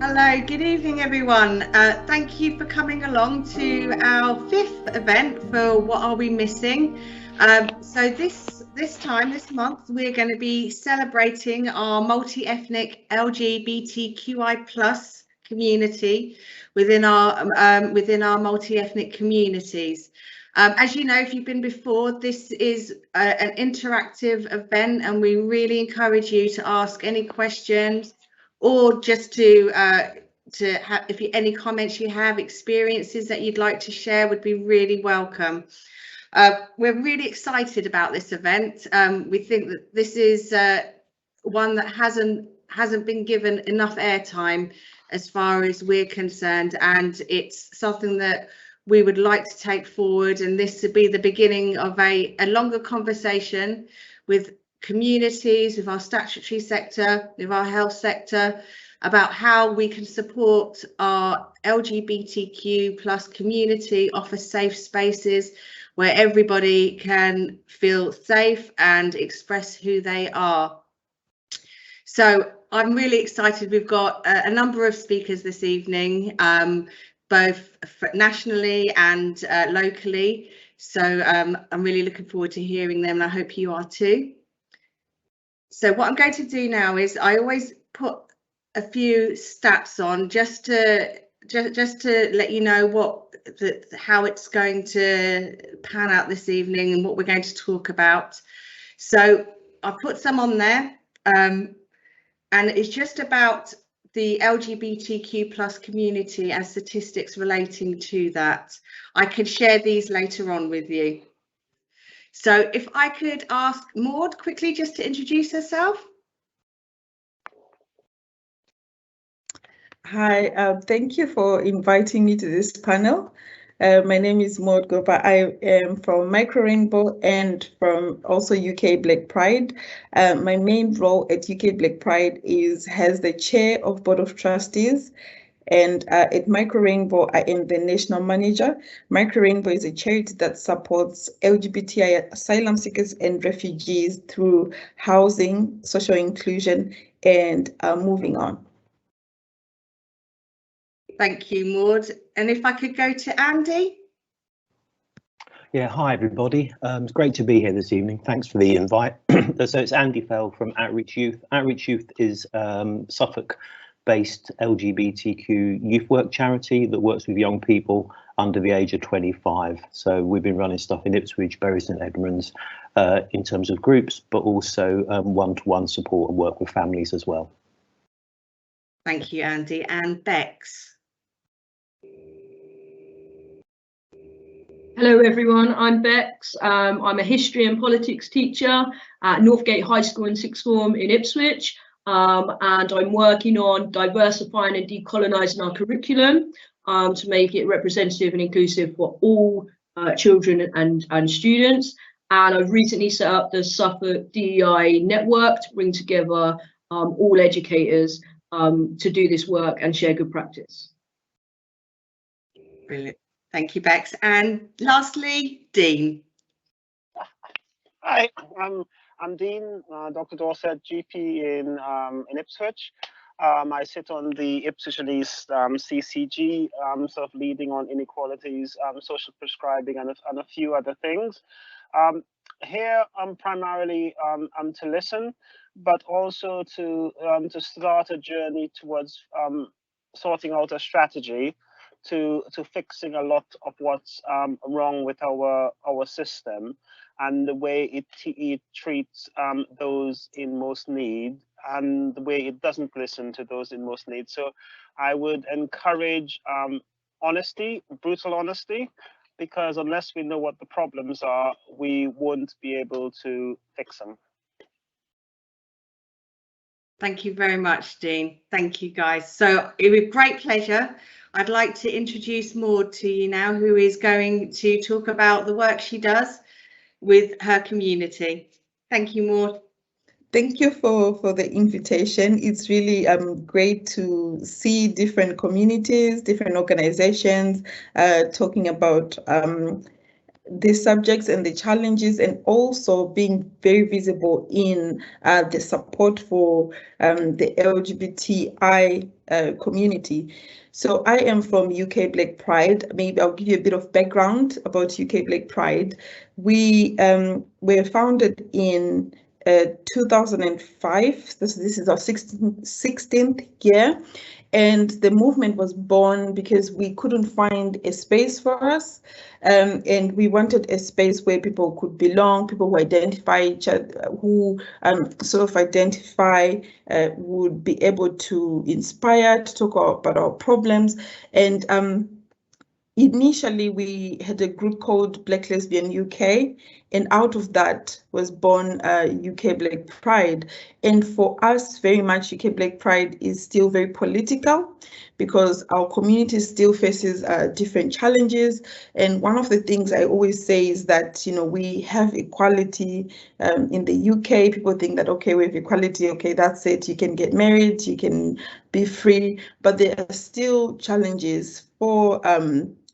Hello, good evening everyone. Thank you for coming along to our 5th event for What Are We Missing? So this month, we're going to be celebrating our multi-ethnic LGBTQI plus community within our multi-ethnic communities. As you know, if you've been before, this is an interactive event, and we really encourage you to ask any questions, or just to have, if any comments you have, experiences that you'd like to share, would be really welcome. We're really excited about this event. We think that this is one that hasn't been given enough airtime as far as we're concerned, and it's something that we would like to take forward, and this would be the beginning of a longer conversation with communities, with our statutory sector, with our health sector, about how we can support our LGBTQ plus community, offer safe spaces where everybody can feel safe and express who they are. So I'm really excited. We've got a number of speakers this evening, both nationally and locally. So I'm really looking forward to hearing them, and I hope you are too. So what I'm going to do now is I always put a few stats on just to let you know how it's going to pan out this evening and what we're going to talk about. So I've put some on there, and it's just about the LGBTQ plus community and statistics relating to that. I can share these later on with you. So if I could ask Maud quickly just to introduce herself. Hi, thank you for inviting me to this panel. My name is Maud Gopa. I am from Micro Rainbow and from also UK Black Pride. My main role at UK Black Pride is as the chair of Board of Trustees. And at Micro Rainbow, I am the national manager. Micro Rainbow is a charity that supports LGBTI asylum seekers and refugees through housing, social inclusion, and moving on. Thank you, Maud. And if I could go to Andy. Yeah, hi everybody. It's great to be here this evening. Thanks for the invite. So it's Andy Fell from Outreach Youth. Outreach Youth is Suffolk-based LGBTQ youth work charity that works with young people under the age of 25. So we've been running stuff in Ipswich, Bury St Edmunds, in terms of groups, but also one-to-one support and work with families as well. Thank you, Andy. And Bex. Hello everyone, I'm Bex. I'm a history and politics teacher at Northgate High School and Sixth Form in Ipswich, and I'm working on diversifying and decolonising our curriculum to make it representative and inclusive for all children and students. And I've recently set up the Suffolk DEI network to bring together all educators to do this work and share good practice. Brilliant. Thank you, Bex. And lastly, Dean. Hi, I'm Dean, Dr. Dorset, GP in Ipswich. I sit on the Ipswich and East CCG, sort of leading on inequalities, social prescribing, and a few other things. Here, I'm primarily to listen, but also to start a journey towards sorting out a strategy to fixing a lot of what's wrong with our system and the way it treats those in most need and the way it doesn't listen to those in most need. So I would encourage honesty, brutal honesty, because unless we know what the problems are, we won't be able to fix them. Thank you very much, Dean. Thank you, guys. So with great pleasure, I'd like to introduce Maud to you now, who is going to talk about the work she does with her community. Thank you, Maud. Thank you for the invitation. It's really great to see different communities, different organizations talking about the subjects and the challenges, and also being very visible in the support for the LGBTI community. So I am from UK Black Pride. Maybe I'll give you a bit of background about UK Black Pride. We were founded in 2005. This is our 16th year. And the movement was born because we couldn't find a space for us. And we wanted a space where people could belong, people who identify each other, who sort of identify, would be able to inspire, to talk about our problems. And initially, we had a group called Black Lesbian UK, and out of that was born UK Black Pride. And for us, very much UK Black Pride is still very political because our community still faces different challenges. And one of the things I always say is that, you know, we have equality in the UK. People think that, okay, we have equality, okay, that's it. You can get married, you can be free, but there are still challenges for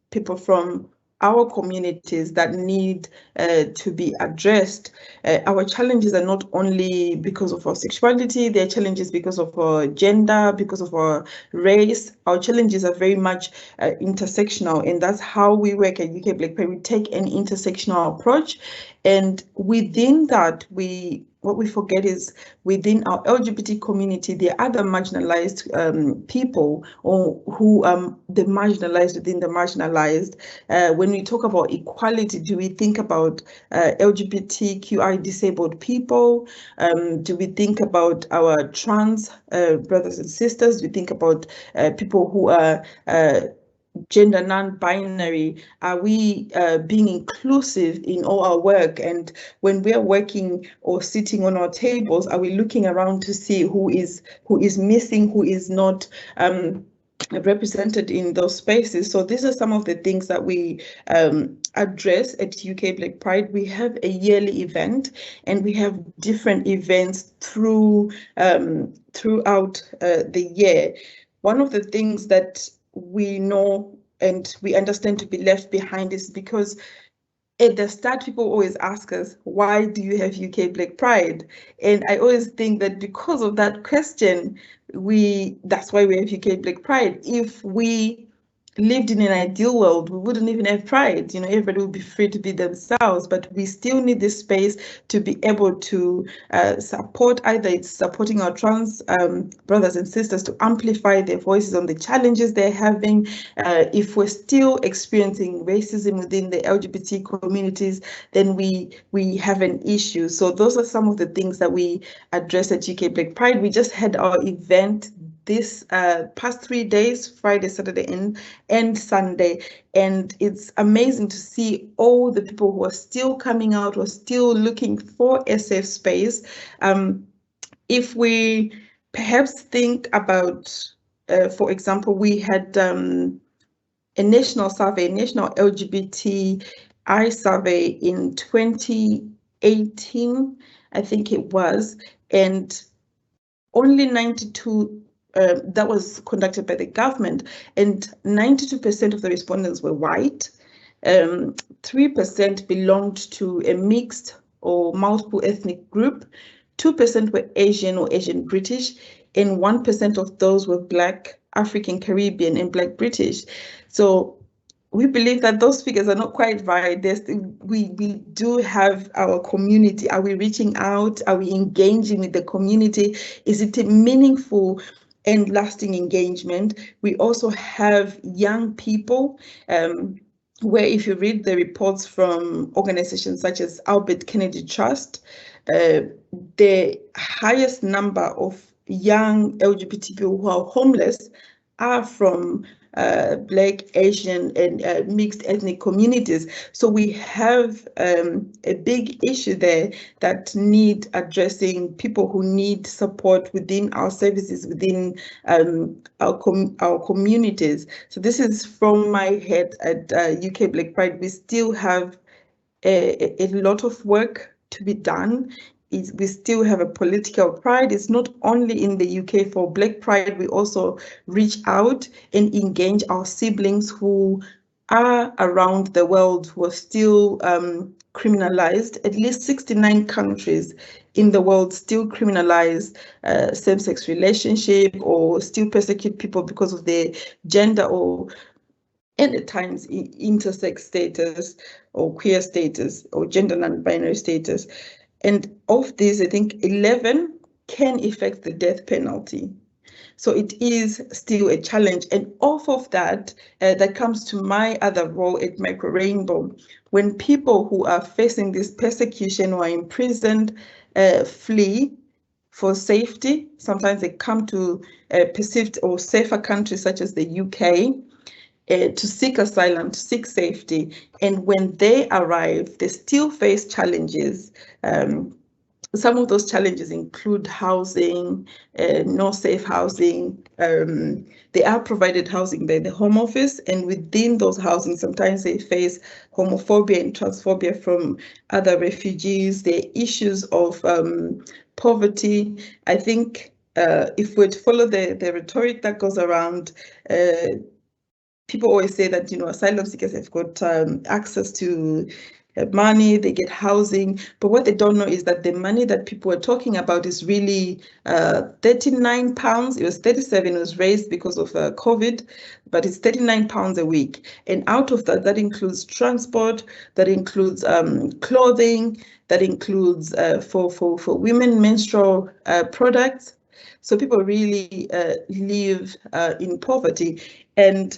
people from our communities that need to be addressed. Our challenges are not only because of our sexuality, they're challenges because of our gender, because of our race. Our challenges are very much intersectional, and that's how we work at UK Black Pride. We take an intersectional approach, and within that, what we forget is within our LGBT community, there are other marginalized people, or who the marginalized within the marginalized. When we talk about equality, do we think about LGBTQI disabled people? Do we think about our trans brothers and sisters? Do we think about people who are gender non-binary? Are we being inclusive in all our work? And when we're working or sitting on our tables, are we looking around to see who is missing, who is not represented in those spaces? So these are some of the things that we address at UK Black Pride. We have a yearly event, and we have different events throughout the year. One of the things that we know and we understand to be left behind is because at the start, people always ask us, why do you have UK Black Pride? And I always think that because of that question, that's why we have UK Black Pride. If we lived in an ideal world, we wouldn't even have pride. You know, everybody would be free to be themselves, but we still need this space to be able to support, either it's supporting our trans brothers and sisters to amplify their voices on the challenges they're having. If we're still experiencing racism within the LGBT communities, then we have an issue. So those are some of the things that we address at UK Black Pride. We just had our event this past 3 days, Friday, Saturday, and Sunday, and it's amazing to see all the people who are still coming out, who are still looking for a safe space. If we perhaps think about, for example, we had a national survey, national LGBTI survey in 2018, I think it was, and only 92 that was conducted by the government, and 92% of the respondents were white. 3% belonged to a mixed or multiple ethnic group. 2% were Asian or Asian British, and 1% of those were Black, African Caribbean, and Black British. So we believe that those figures are not quite right. We do have our community. Are we reaching out? Are we engaging with the community? Is it a meaningful and lasting engagement? We also have young people, where if you read the reports from organizations such as Albert Kennedy Trust, the highest number of young LGBT people who are homeless are from Black, Asian, and mixed ethnic communities. So we have a big issue there that need addressing, people who need support within our services, within our communities. So this is from my head at UK Black Pride. We still have a lot of work to be done. We still have a political pride. It's not only in the UK for Black Pride, we also reach out and engage our siblings who are around the world were still criminalized. At least 69 countries in the world still criminalize same-sex relationship or still persecute people because of their gender or at times intersex status or queer status or gender non-binary status. And of these, I think 11 can affect the death penalty. So it is still a challenge. And off of that, that comes to my other role at Micro Rainbow. When people who are facing this persecution or are imprisoned flee for safety, sometimes they come to perceived or safer countries such as the UK to seek asylum, to seek safety. And when they arrive, they still face challenges. Some of those challenges include housing, no safe housing. They are provided housing by the Home Office, and within those housing, sometimes they face homophobia and transphobia from other refugees. There are issues of poverty. I think if we're to follow the rhetoric that goes around, people always say that, asylum seekers have got access to money, they get housing, but what they don't know is that the money that people are talking about is really £39. It was 37, it was raised because of COVID, but it's £39 a week. And out of that, that includes transport, that includes clothing, that includes for women menstrual products. So people really live in poverty. And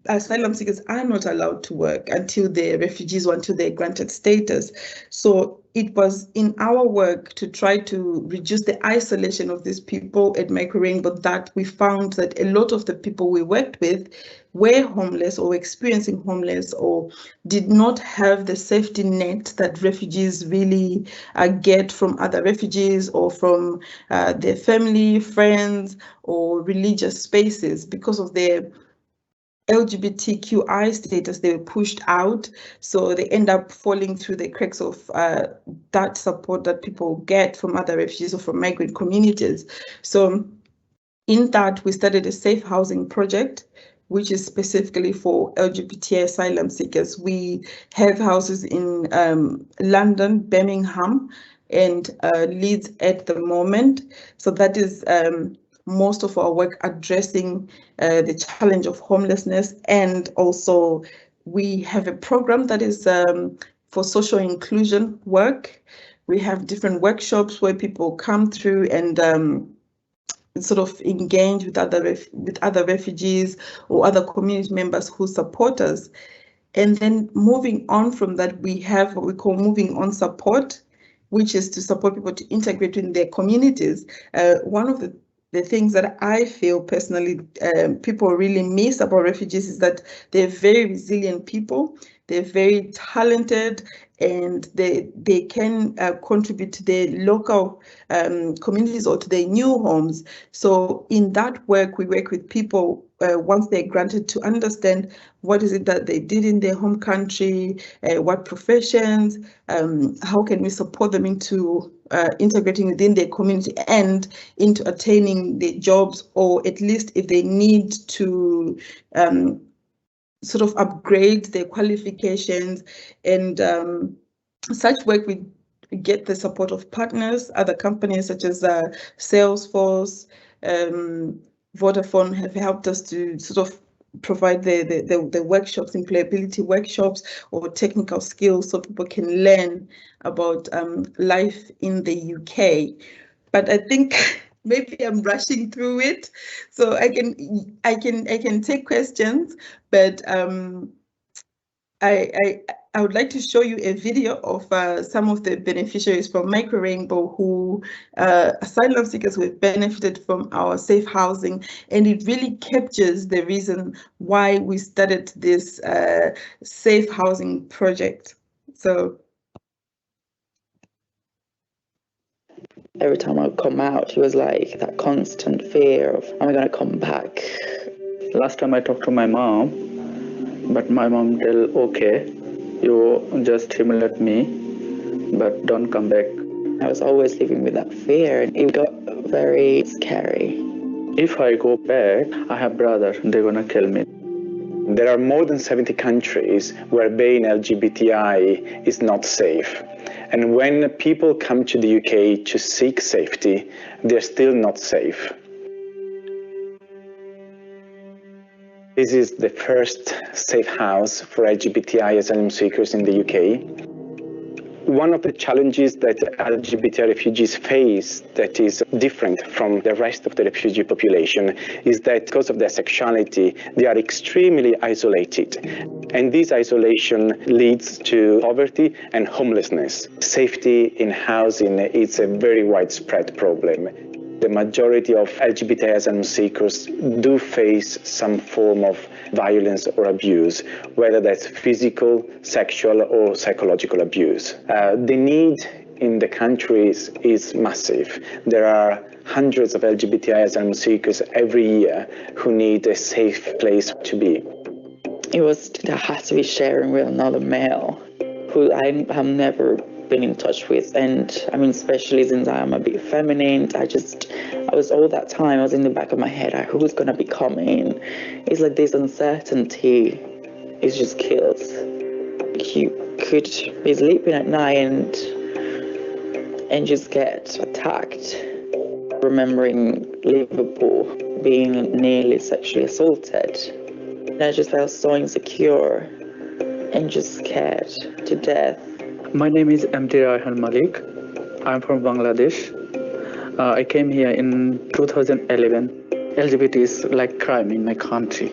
asylum seekers are not allowed to work until they're refugees or until they're granted status. So it was in our work to try to reduce the isolation of these people at Micro Rainbow that we found that a lot of the people we worked with were homeless or experiencing homeless or did not have the safety net that refugees really get from other refugees or from their family, friends, or religious spaces because of their LGBTQI status. They were pushed out, so they end up falling through the cracks of that support that people get from other refugees or from migrant communities. So in that, we started a safe housing project, which is specifically for LGBT asylum seekers. We have houses in London, Birmingham, and Leeds at the moment. So that is most of our work addressing the challenge of homelessness. And also we have a program that is for social inclusion work. We have different workshops where people come through and sort of engage with other refugees or other community members who support us. And then moving on from that, we have what we call moving on support, which is to support people to integrate in their communities. One of the things that I feel personally people really miss about refugees is that they're very resilient people. They're very talented, and they can contribute to their local communities or to their new homes. So in that work, we work with people once they're granted to understand what is it that they did in their home country, what professions, how can we support them into integrating within their community and into attaining their jobs, or at least if they need to sort of upgrade their qualifications. And such work, we get the support of partners, other companies such as Salesforce, Vodafone have helped us to sort of provide the workshops, employability workshops or technical skills so people can learn about life in the UK. But I think maybe I'm rushing through it, so I can take questions, but I would like to show you a video of some of the beneficiaries from Micro Rainbow who asylum seekers who have benefited from our safe housing, and it really captures the reason why we started this safe housing project. So every time I come out, it was like that constant fear of, am I going to come back? Last time I talked to my mom, but my mom tell, okay, you just humiliate me, but don't come back. I was always living with that fear, and it got very scary. If I go back, I have brothers, they're gonna kill me. There are more than 70 countries where being LGBTI is not safe. And when people come to the UK to seek safety, they're still not safe. This is the first safe house for LGBTI asylum seekers in the UK. One of the challenges that LGBT refugees face that is different from the rest of the refugee population is that because of their sexuality, they are extremely isolated. And this isolation leads to poverty and homelessness. Safety in housing is a very widespread problem. The majority of LGBT asylum seekers do face some form of violence or abuse, whether that's physical, sexual, or psychological abuse. The need in the countries is massive. There are hundreds of LGBTI asylum seekers every year who need a safe place to be. It was that I had to be sharing with another male who I have never been in touch with, and I mean, especially since I am a bit feminine, I was all that time, I was in the back of my head, who's gonna be coming? It's like this uncertainty is just kills. You could be sleeping at night and just get attacked. Remembering Liverpool being nearly sexually assaulted, and I just felt so insecure and just scared to death. My name is MT Raihan Malik. I'm from Bangladesh. I came here in 2011. LGBT is like crime in my country.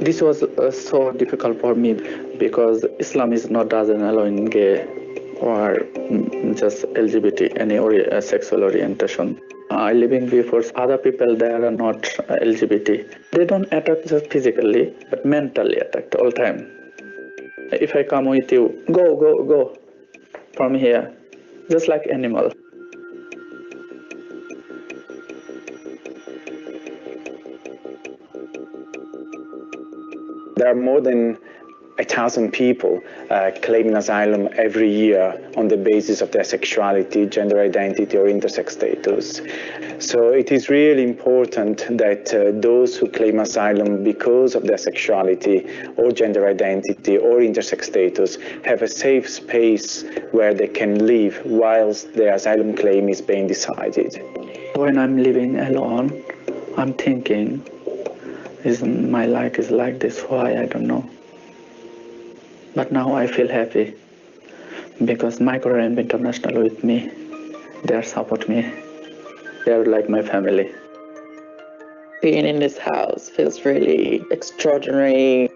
This was so difficult for me because Islam doesn't allow in gay or just LGBT any sexual orientation. I living before other people that are not LGBT. They don't attack just physically, but mentally attack all time. If I come with you, go from here, just like animal. There are more than 1,000 people claiming asylum every year on the basis of their sexuality, gender identity, or intersex status. So it is really important that those who claim asylum because of their sexuality or gender identity or intersex status have a safe space where they can live whilst their asylum claim is being decided. When I'm living alone, I'm thinking, my life is like this, why? I don't know. But now I feel happy because Micro-Ramp International with me. They support me. They're like my family. Being in this house feels really extraordinary,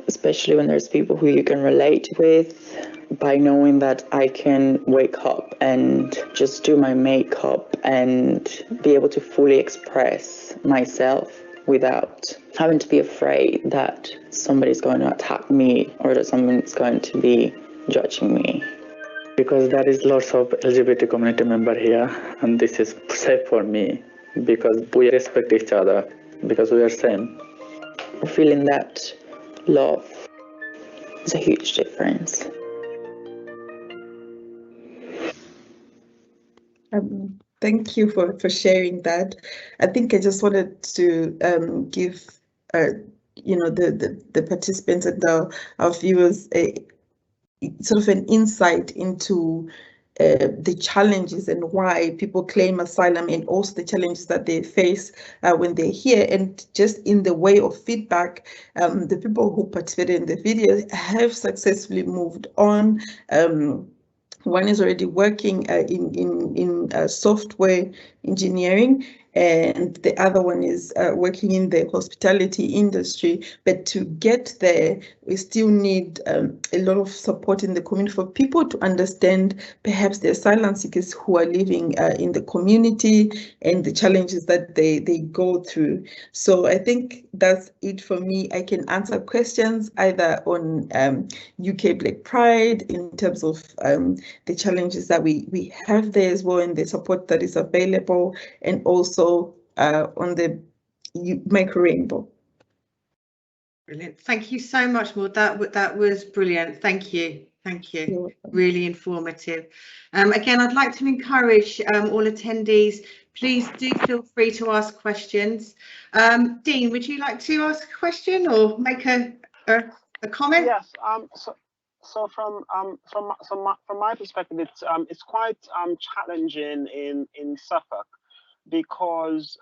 especially when there's people who you can relate with. By knowing that I can wake up and just do my makeup and be able to fully express myself without having to be afraid that somebody's going to attack me or that someone's going to be judging me. Because there is lots of LGBT community member here, and this is safe for me because we respect each other, because we are same. Feeling that love is a huge difference. Thank you for sharing that. I think I just wanted to give the participants and our viewers a sort of an insight into the challenges and why people claim asylum, and also the challenges that they face when they're here. And just in the way of feedback, the people who participated in the video have successfully moved on. One is already working in software engineering, and the other one is working in the hospitality industry. But to get there, we still need a lot of support in the community for people to understand perhaps the asylum seekers who are living in the community and the challenges that they go through. So I think that's it for me. I can answer questions either on UK Black Pride in terms of the challenges that we have there as well, and the support that is available, and also on the Micro-Rainbow. Brilliant. Thank you so much, Maud. That was brilliant. Thank you. Thank you. Really informative. Again, I'd like to encourage all attendees, please do feel free to ask questions. Dean, would you like to ask a question or make a comment? Yes. So from my perspective, it's quite challenging in Suffolk, because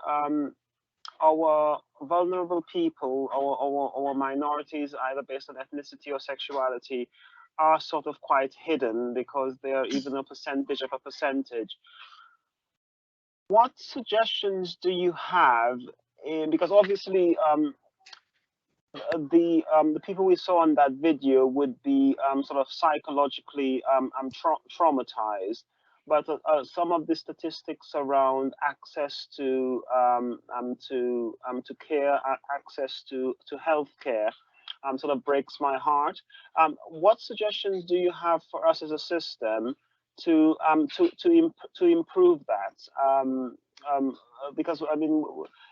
our vulnerable people, our minorities, either based on ethnicity or sexuality, are sort of quite hidden, because they are even a percentage of a percentage. What suggestions do you have? Because obviously the people we saw in that video would be sort of psychologically traumatized, but some of the statistics around access to care, access to healthcare, sort of breaks my heart. What suggestions do you have for us as a system to improve that? Because I mean,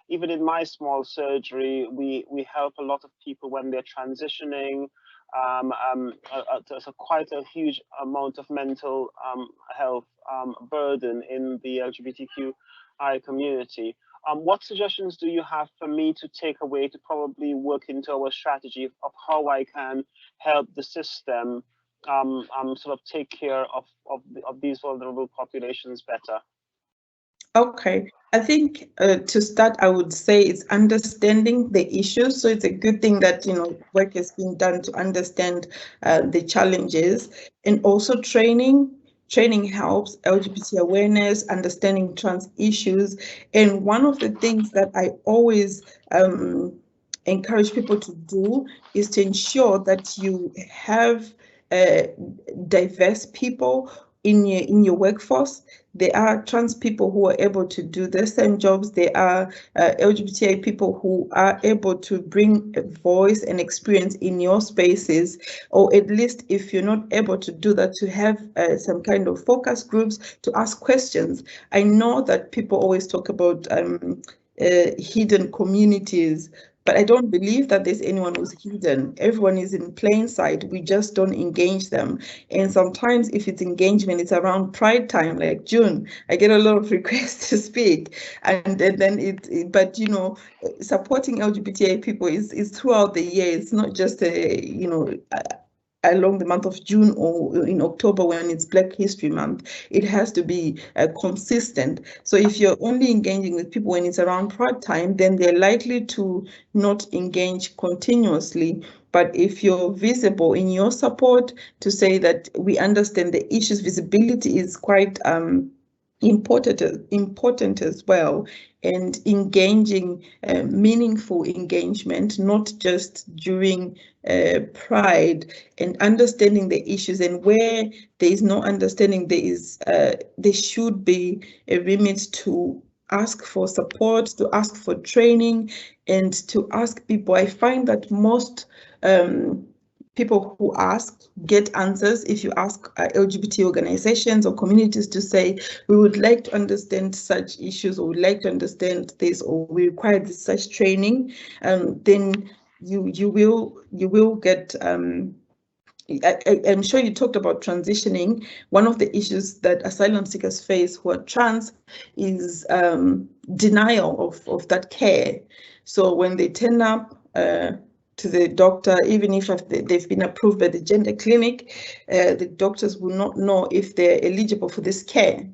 even in my small surgery, we help a lot of people when they're transitioning. There's quite a huge amount of mental health burden in the LGBTQI community. What suggestions do you have for me to take away to probably work into our strategy of how I can help the system sort of take care of these vulnerable populations better? Okay, I think to start, I would say it's understanding the issues. So it's a good thing that, you know, work is being done to understand the challenges, and also training. Training helps, LGBT awareness, understanding trans issues. And one of the things that I always encourage people to do is to ensure that you have diverse people in your workforce. There are trans people who are able to do the same jobs. There are LGBTI people who are able to bring a voice and experience in your spaces, or at least if you're not able to do that, to have some kind of focus groups to ask questions. I know that people always talk about hidden communities, but I don't believe that there's anyone who's hidden. Everyone is in plain sight. We just don't engage them. And sometimes if it's engagement, it's around Pride time, like June. I get a lot of requests to speak. And then but you know, supporting LGBTI people is throughout the year. It's not just along the month of June or in October when it's Black History Month. It has to be consistent. So if you're only engaging with people when it's around Pride time, then they're likely to not engage continuously. But if you're visible in your support to say that we understand the issues, visibility is quite important as well, and engaging meaningful engagement, not just during Pride, and understanding the issues. And where there is no understanding, there should be a remit to ask for support, to ask for training, and to ask people. I find that most people who ask get answers. If you ask LGBT organizations or communities to say, we would like to understand such issues, or would like to understand this, or we require this such training, then you will get. I'm sure you talked about transitioning. One of the issues that asylum seekers face who are trans is denial of that care. So when they turn up to the doctor, even if they've been approved by the gender clinic, the doctors will not know if they're eligible for this care,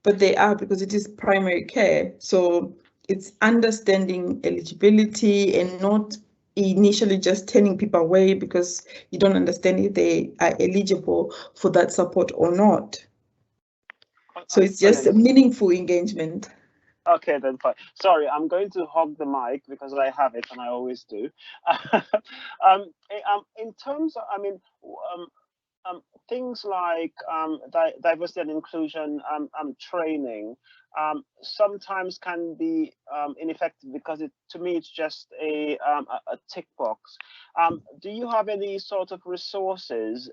but they are, because it is primary care. So it's understanding eligibility and not initially just turning people away because you don't understand if they are eligible for that support or not. So it's just a meaningful engagement. Okay, then fine. Sorry, I'm going to hog the mic because I have it and I always do. In terms of, I mean, things like diversity and inclusion training sometimes can be ineffective, because to me it's just a tick box. Do you have any sort of resources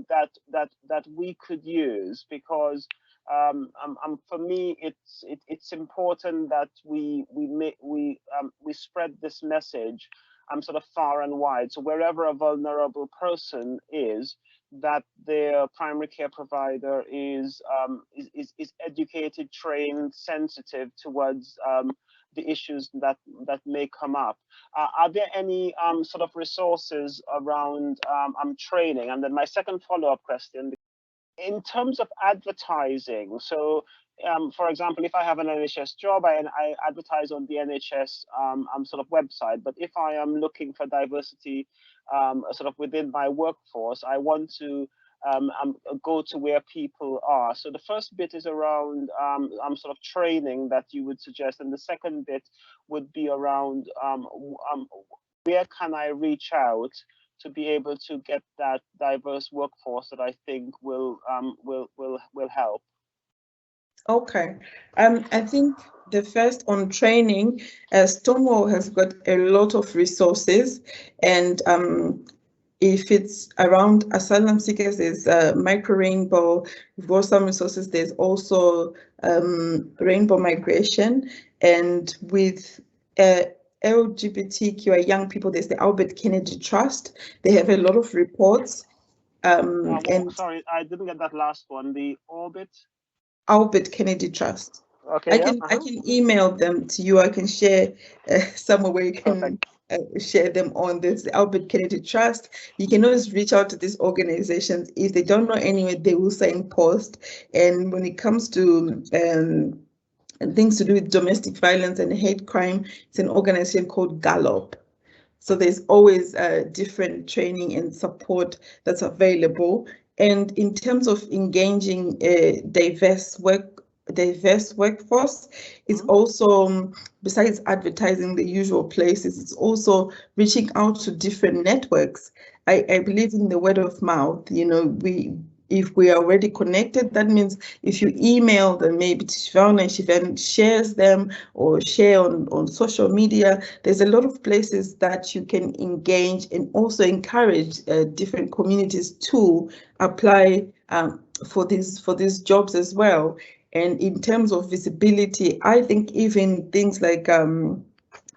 that we could use? Because for me, it's important that we spread this message sort of far and wide. So wherever a vulnerable person is, that their primary care provider is educated, trained, sensitive towards the issues that may come up. Are there any sort of resources around training? And then my second follow-up question, in terms of advertising, so for example, if I have an NHS job, I advertise on the NHS sort of website, but if I am looking for diversity sort of within my workforce, I want to go to where people are. So the first bit is around sort of training that you would suggest, and the second bit would be around where can I reach out to be able to get that diverse workforce that I think will help. Okay, I think the first on training, Stonewall has got a lot of resources, and if it's around asylum seekers, there's Micro Rainbow. We've got some resources. There's also Rainbow Migration, and with LGBTQI young people, there's the Albert Kennedy Trust. They have a lot of reports. And sorry, I didn't get that last one. The Albert Kennedy Trust. Okay, I can email them to you. I can share somewhere where you can share them on this Albert Kennedy Trust. You can always reach out to these organizations. If they don't know anywhere, they will signpost. And when it comes to things to do with domestic violence and hate crime, it's an organization called Gallup. So there's always different training and support that's available. And in terms of engaging a diverse workforce, it's also, besides advertising the usual places, it's also reaching out to different networks. I believe in the word of mouth. You know, if we are already connected, that means if you email them, maybe to Siobhan, and Siobhan shares them or share on social media, there's a lot of places that you can engage and also encourage different communities to apply for these jobs as well. And in terms of visibility, I think even things like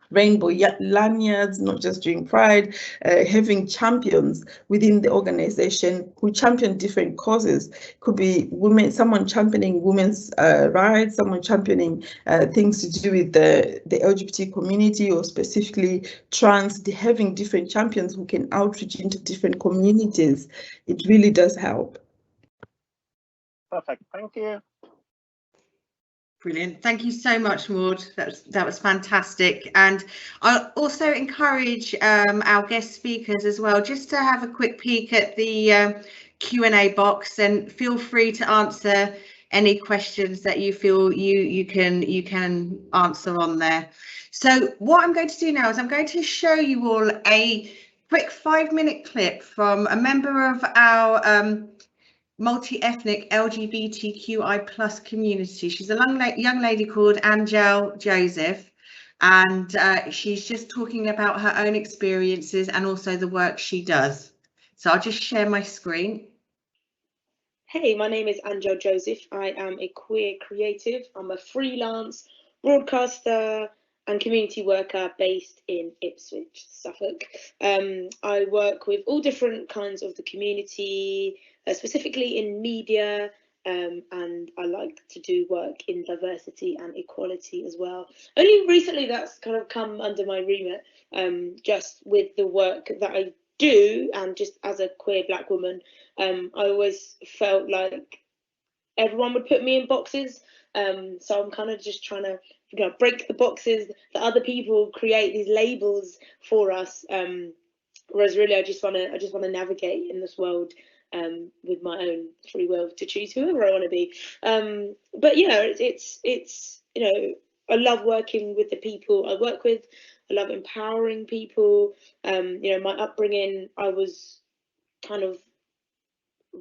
rainbow lanyards, not just during Pride, having champions within the organization who champion different causes. Could be women, someone championing women's rights, someone championing things to do with the LGBT community, or specifically trans, having different champions who can outreach into different communities. It really does help. Perfect, thank you. Brilliant. Thank you so much, Maud. That was fantastic. And I'll also encourage our guest speakers as well, just to have a quick peek at the Q&A box, and feel free to answer any questions that you feel you can answer on there. So what I'm going to do now is I'm going to show you all a quick 5-minute clip from a member of our multi-ethnic LGBTQI plus community. She's a young lady called Angel Joseph, and she's just talking about her own experiences and also the work she does. So I'll just share my screen. Hey, my name is Angel Joseph. I am a queer creative. I'm a freelance broadcaster and community worker based in Ipswich, Suffolk. I work with all different kinds of the community, specifically in media, and I like to do work in diversity and equality as well. Only recently that's kind of come under my remit, just with the work that I do, and just as a queer Black woman, I always felt like everyone would put me in boxes. So I'm kind of just trying to, break the boxes that other people create, these labels for us. Whereas really, I just want to navigate in this world with my own free will to choose whoever I want to be. But yeah, it's I love working with the people I work with. I love empowering people. My upbringing, I was kind of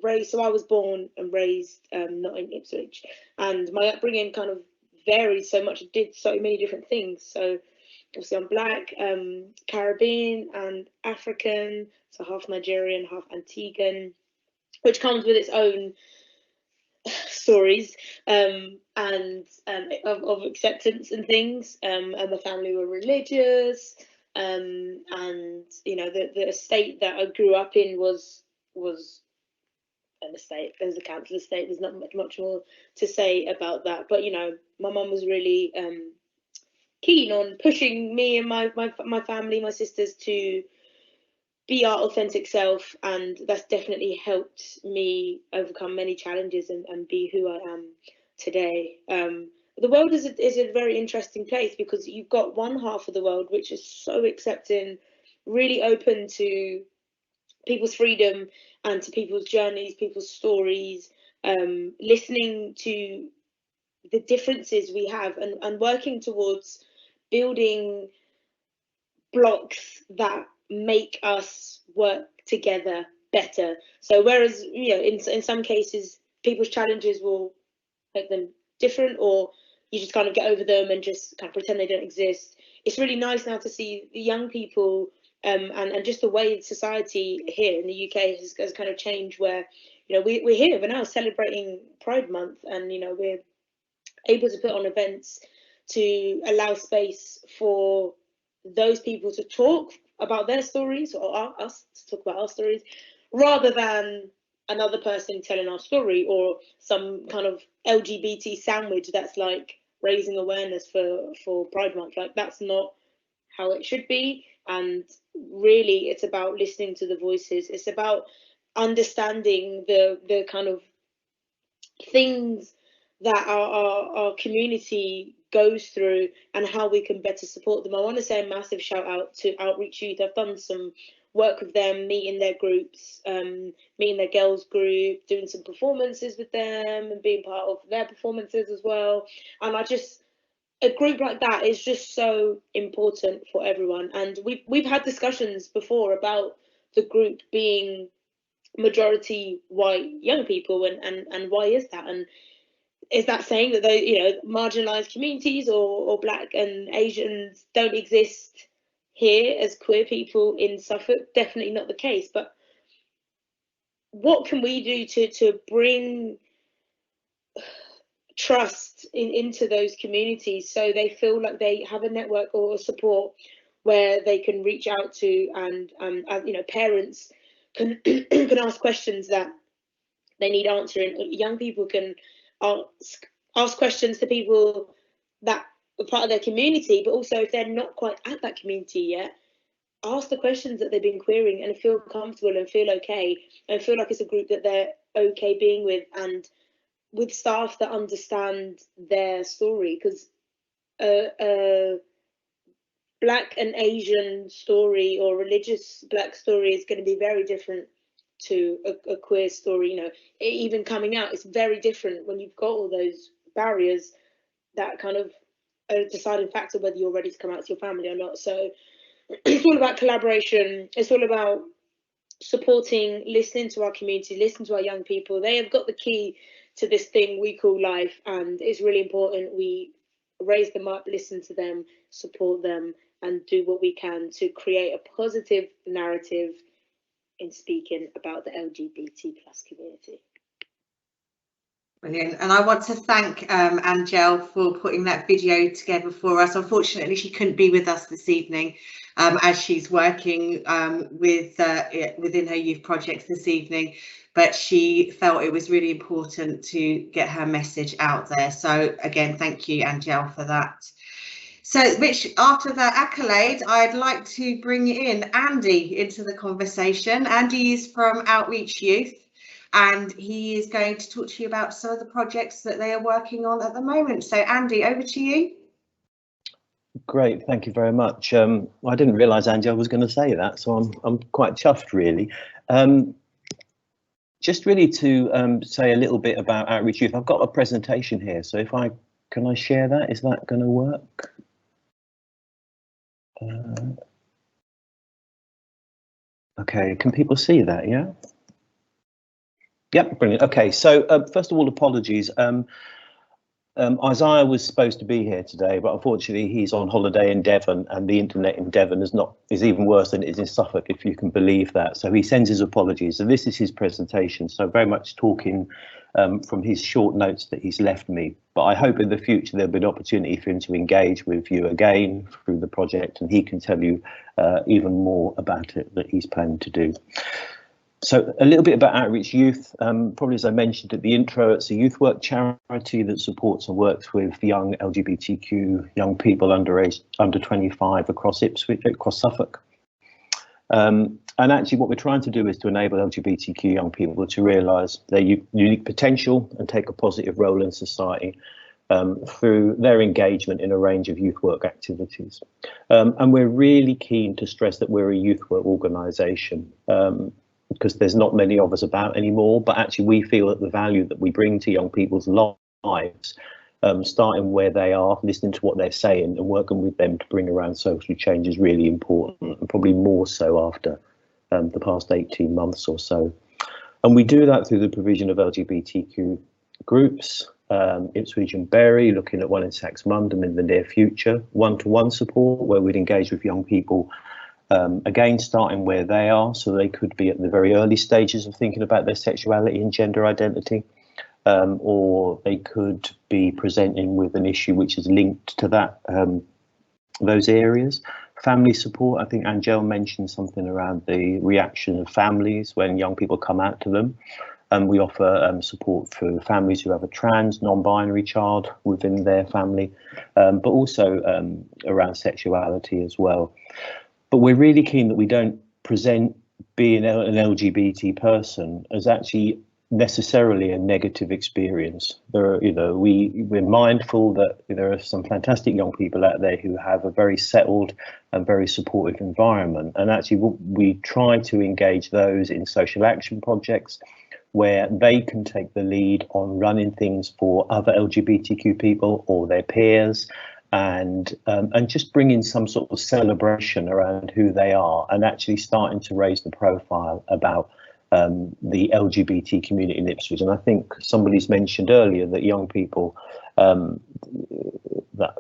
raised, so I was born and raised not in Ipswich, and my upbringing kind of varied so much. It did so many different things. So obviously I'm Black, Caribbean and African, so half Nigerian, half Antiguan, which comes with its own stories and of acceptance and things. And my family were religious, and the estate that I grew up in was an estate. There's a council estate. There's not much more to say about that. But you know, my mum was really keen on pushing me and my family, my sisters, to be our authentic self, and that's definitely helped me overcome many challenges and be who I am today. The world is a very interesting place, because you've got one half of the world which is so accepting, really open to people's freedom and to people's journeys, people's stories, listening to the differences we have, and working towards building blocks that make us work together better. So whereas, you know, in some cases people's challenges will make them different, or you just kind of get over them and just kind of pretend they don't exist, it's really nice now to see the young people and just the way society here in the UK has kind of changed, where, you know, we're now celebrating Pride Month, and you know, we're able to put on events to allow space for those people to talk about their stories, or us to talk about our stories, rather than another person telling our story, or some kind of LGBT sandwich that's like raising awareness for Pride Month. Like, that's not how it should be. And really, it's about listening to the voices. It's about understanding the kind of things that our community goes through and how we can better support them. I want to say a massive shout out to Outreach Youth. I've done some work with them, meeting their groups, meeting their girls group, doing some performances with them and being part of their performances as well. And a group like that is just so important for everyone. And we've had discussions before about the group being majority white young people, and why is that? And is that saying that they, you know, marginalized communities or Black and Asians don't exist here as queer people in Suffolk? Definitely not the case. But what can we do to bring trust into those communities, so they feel like they have a network or support where they can reach out to, and you know, parents can can ask questions that they need answering. Young people can ask questions to people that are part of their community, but also if they're not quite at that community yet, ask the questions that they've been querying and feel comfortable and feel okay, and feel like it's a group that they're okay being with, and with staff that understand their story. Because a Black and Asian story or religious Black story is going to be very different to a queer story. You know, even coming out is very different when you've got all those barriers that kind of are a deciding factor whether you're ready to come out to your family or not. So it's all about collaboration. It's all about supporting, listening to our community, listening to our young people. They have got the key to this thing we call life, and it's really important we raise them up, listen to them, support them, and do what we can to create a positive narrative in speaking about the LGBT+ community. Brilliant. And I want to thank Angel for putting that video together for us. Unfortunately, she couldn't be with us this evening as she's working within her youth projects this evening, but she felt it was really important to get her message out there. So again, thank you, Angel, for that. So, Rich, after that accolade, I'd like to bring in Andy into the conversation. Andy is from Outreach Youth, and he is going to talk to you about some of the projects that they are working on at the moment. So, Andy, over to you. Great, thank you very much. I didn't realise Angel was going to say that, so I'm quite chuffed, really. Just really to say a little bit about Outreach Youth. I've got a presentation here, so can I share that? Is that going to work? Okay, can people see that? Yeah. Yep, brilliant. Okay, so first of all, apologies. Isaiah was supposed to be here today, but unfortunately he's on holiday in Devon, and the internet in Devon is even worse than it is in Suffolk, if you can believe that. So he sends his apologies. So this is his presentation. So very much talking from his short notes that he's left me. But I hope in the future there'll be an opportunity for him to engage with you again through the project, and he can tell you even more about it that he's planning to do. So a little bit about Outreach Youth. Probably as I mentioned at the intro, it's a youth work charity that supports and works with young LGBTQ young people under 25 across Ipswich, across Suffolk. And actually what we're trying to do is to enable LGBTQ young people to realise their unique potential and take a positive role in society through their engagement in a range of youth work activities. And we're really keen to stress that we're a youth work organisation, because there's not many of us about anymore, but actually we feel that the value that we bring to young people's lives, starting where they are, listening to what they're saying and working with them to bring around social change is really important, and probably more so after the past 18 months or so. And we do that through the provision of LGBTQ groups, Ipswich and Bury, looking at one in Saxmundham in the near future, one-to-one support where we'd engage with young people, again starting where they are, so they could be at the very early stages of thinking about their sexuality and gender identity, or they could be presenting with an issue which is linked to that, those areas. Family support, I think Angel mentioned something around the reaction of families when young people come out to them. We offer support for families who have a trans, non-binary child within their family, but also around sexuality as well. But we're really keen that we don't present being an LGBT person as actually necessarily a negative experience. There are, we're mindful that there are some fantastic young people out there who have a very settled and very supportive environment, and actually we try to engage those in social action projects where they can take the lead on running things for other LGBTQ people or their peers, and just bringing some sort of celebration around who they are, and actually starting to raise the profile about the LGBT community in Ipswich. And I think somebody's mentioned earlier that young people, that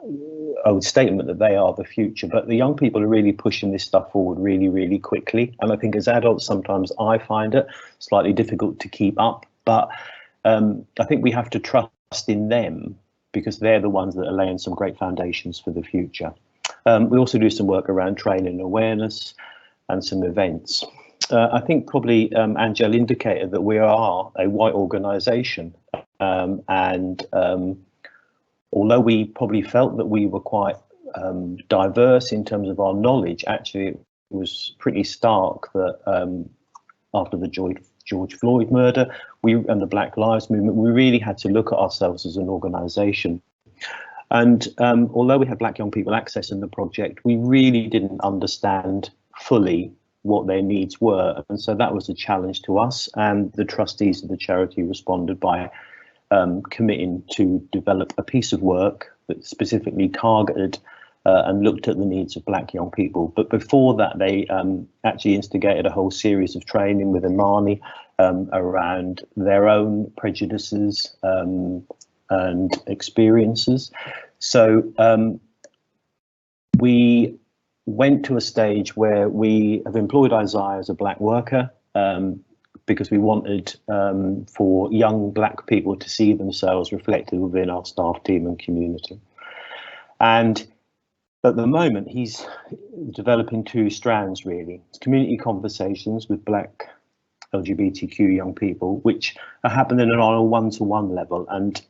old statement that they are the future, but the young people are really pushing this stuff forward really, really quickly. And I think as adults, sometimes I find it slightly difficult to keep up, but I think we have to trust in them, because they're the ones that are laying some great foundations for the future. We also do some work around training and awareness and some events. I think probably Angel indicated that we are a white organisation, and although we probably felt that we were quite diverse in terms of our knowledge, actually it was pretty stark that after the George Floyd murder and the Black Lives Movement, we really had to look at ourselves as an organisation. And although we had Black young people accessing the project, we really didn't understand fully what their needs were. And so that was a challenge to us, and the trustees of the charity responded by committing to develop a piece of work that specifically targeted and looked at the needs of Black young people. But before that, they actually instigated a whole series of training with Imani around their own prejudices and experiences. So we went to a stage where we have employed Isaiah as a Black worker, because we wanted for young Black people to see themselves reflected within our staff team and community. And at the moment, he's developing two strands, really. It's community conversations with Black LGBTQ young people, which are happening on a one-to-one level, and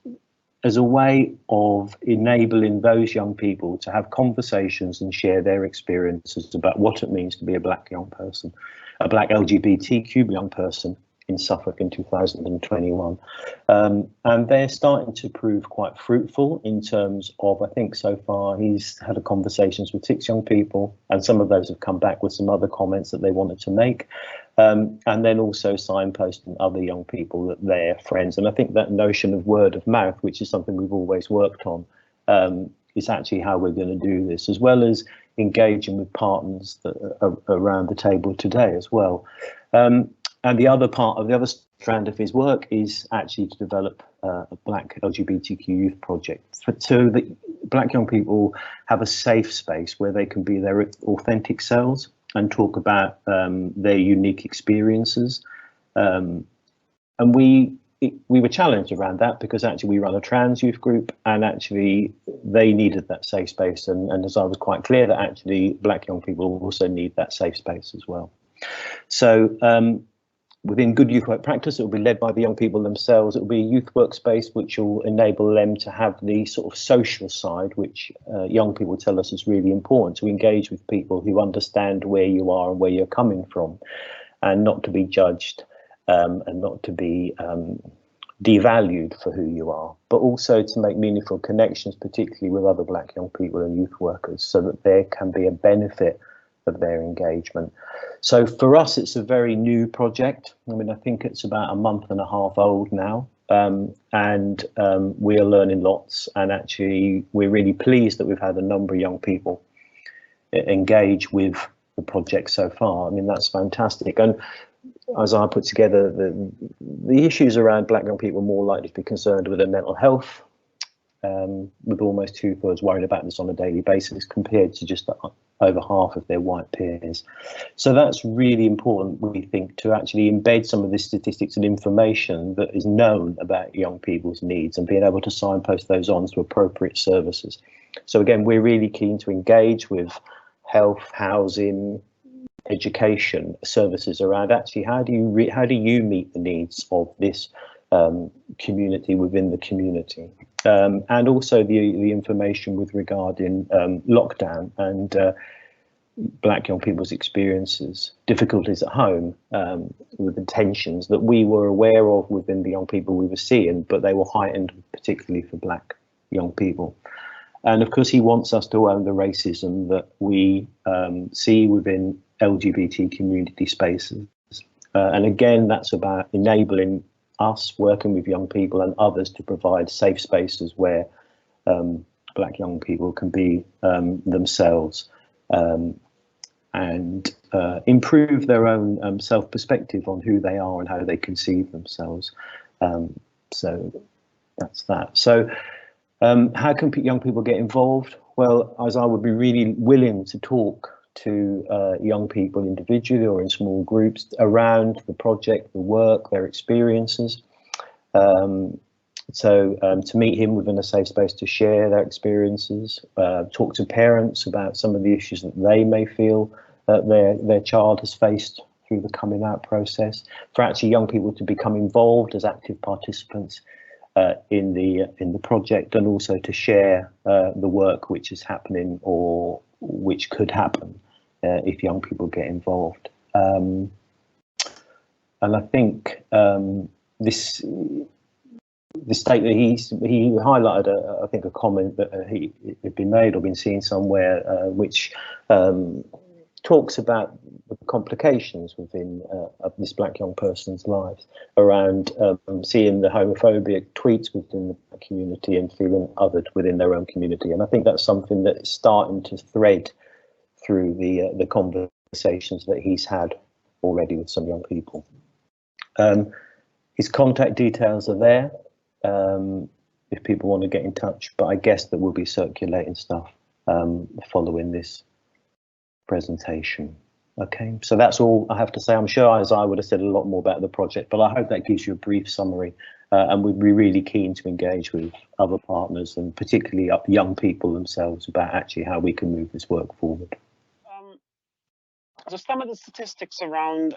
as a way of enabling those young people to have conversations and share their experiences about what it means to be a Black young person, a Black LGBTQ young person in Suffolk in 2021. And they're starting to prove quite fruitful in terms of, I think so far he's had conversations with 6 young people, and some of those have come back with some other comments that they wanted to make. And then also signposting other young people that they're friends. And I think that notion of word of mouth, which is something we've always worked on, is actually how we're going to do this, as well as engaging with partners that are around the table today as well. And the other part of the other strand of his work is actually to develop a Black LGBTQ youth project, so that Black young people have a safe space where they can be their authentic selves and talk about their unique experiences. And we were challenged around that, because actually we run a trans youth group, and actually they needed that safe space. And as I was quite clear, that actually Black young people also need that safe space as well. So within good youth work practice, it will be led by the young people themselves. It will be a youth workspace which will enable them to have the sort of social side, which young people tell us is really important, to engage with people who understand where you are and where you're coming from, and not to be judged and not to be devalued for who you are, but also to make meaningful connections, particularly with other Black young people and youth workers, so that there can be a benefit of their engagement. So for us, it's a very new project. I mean, I think it's about a month and a half old now, and we are learning lots, and actually we're really pleased that we've had a number of young people engage with the project so far. I mean, that's fantastic. And as I put together, the issues around Black young people are more likely to be concerned with their mental health, with almost 2/3 worried about this on a daily basis, compared to just over half of their white peers. So that's really important, we think, to actually embed some of the statistics and information that is known about young people's needs and being able to signpost those on to appropriate services. So again, we're really keen to engage with health, housing, education services around actually how do you meet the needs of this community within the community, and also the information with regarding lockdown and Black young people's experiences, difficulties at home, with the tensions that we were aware of within the young people we were seeing, but they were heightened particularly for Black young people. And of course, he wants us to own the racism that we see within LGBT community spaces. And again, that's about enabling us, working with young people and others, to provide safe spaces where Black young people can be themselves and improve their own self-perspective on who they are and how they conceive themselves. So that's that. So how can young people get involved? Well, as I would be really willing to talk to young people individually or in small groups around the project, the work, their experiences. So to meet him within a safe space to share their experiences, talk to parents about some of the issues that they may feel that their child has faced through the coming out process, for actually young people to become involved as active participants in the project, and also to share the work which is happening or which could happen if young people get involved. And I think this statement, he highlighted I think a comment that he had been made or been seen somewhere, which talks about the complications within this Black young person's lives around seeing the homophobic tweets within the Black community and feeling othered within their own community. And I think that's something that is starting to thread through the conversations that he's had already with some young people. His contact details are there if people want to get in touch, but I guess that we'll be circulating stuff following this presentation. Okay, so that's all I have to say. I'm sure Isaiah would have said a lot more about the project, but I hope that gives you a brief summary, and we'd be really keen to engage with other partners and particularly young people themselves about actually how we can move this work forward. So some of the statistics around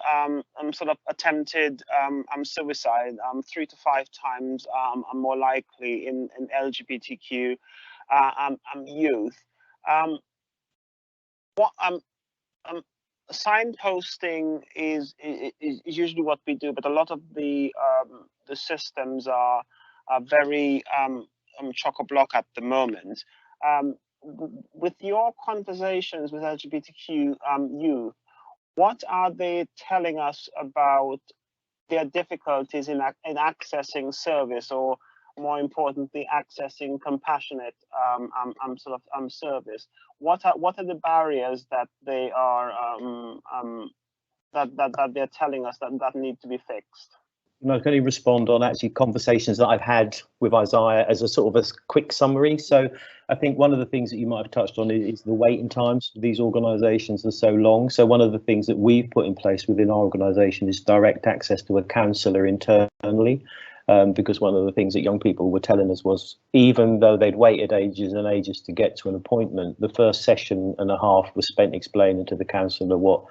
sort of attempted suicide, 3 to 5 times are more likely in LGBTQ youth. What signposting is usually what we do, but a lot of the systems are very chock-a-block at the moment. With your conversations with LGBTQ youth, what are they telling us about their difficulties in accessing service, or more importantly, accessing compassionate sort of service? What are the barriers that they are that they're telling us that need to be fixed? I can only respond on actually conversations that I've had with Isaiah as a sort of a quick summary. So I think one of the things that you might have touched on is the waiting times for these organisations are so long. So one of the things that we've put in place within our organisation is direct access to a counsellor internally, because one of the things that young people were telling us was, even though they'd waited ages and ages to get to an appointment, the first session and a half was spent explaining to the counsellor what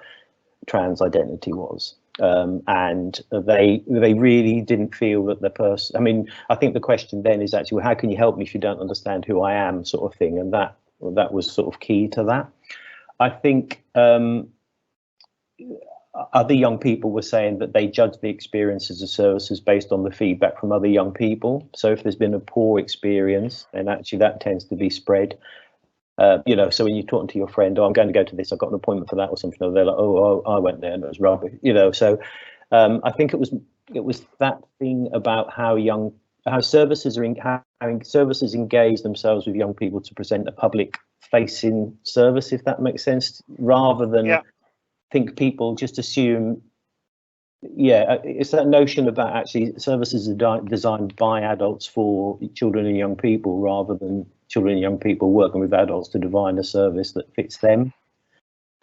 trans identity was. and they really didn't feel that the person. I mean, I think the question then is actually, well, how can you help me if you don't understand who I am, sort of thing, and that was sort of key to that. I think other young people were saying that they judge the experiences of services based on the feedback from other young people. So if there's been a poor experience, then actually that tends to be spread. You know, so when you're talking to your friend, oh, I'm going to go to this, I've got an appointment for that or something, or they're like, oh, I went there and it was rubbish, you know. So I think it was that thing about how services engage themselves with young people to present a public facing service, if that makes sense, rather than think people just assume. It's that notion about actually services are designed by adults for children and young people, rather than children and young people working with adults to define a service that fits them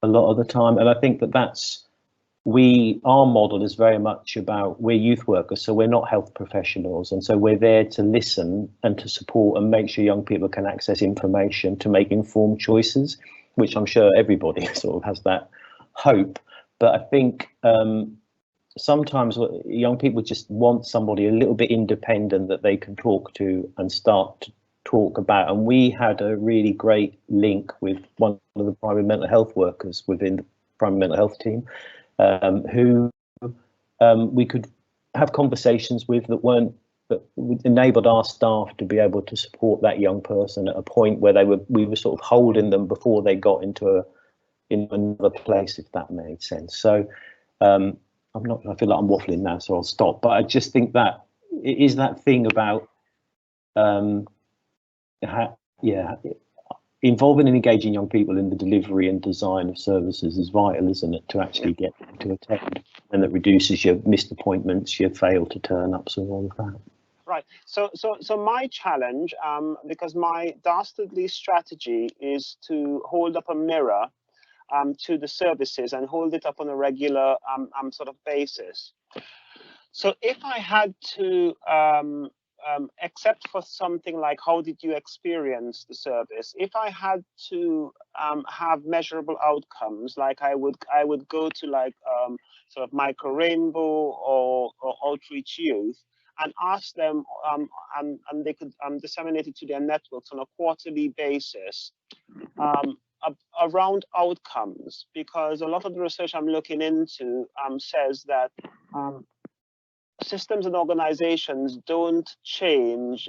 a lot of the time. And I think our model is very much about, we're youth workers, so we're not health professionals, and so we're there to listen and to support and make sure young people can access information to make informed choices, which I'm sure everybody sort of has that hope. But I think sometimes young people just want somebody a little bit independent that they can talk to and start to talk about. And we had a really great link with one of the primary mental health workers within the primary mental health team, who we could have conversations with that enabled our staff to be able to support that young person at a point where we were sort of holding them before they got into another place, if that made sense. So I feel like I'm waffling now, so I'll stop. But I just think that it is that thing about involving and engaging young people in the delivery and design of services is vital, isn't it, to actually get them to attend, and that reduces your missed appointments, your fail to turn ups, and all of that. Right. So my challenge, because my dastardly strategy is to hold up a mirror to the services and hold it up on a regular sort of basis. So if I had to, except for something like how did you experience the service, if I had to have measurable outcomes, like I would go to like sort of Micro Rainbow or Outreach Youth and ask them, and they could disseminate it to their networks on a quarterly basis. Around outcomes, because a lot of the research I'm looking into says that systems and organizations don't change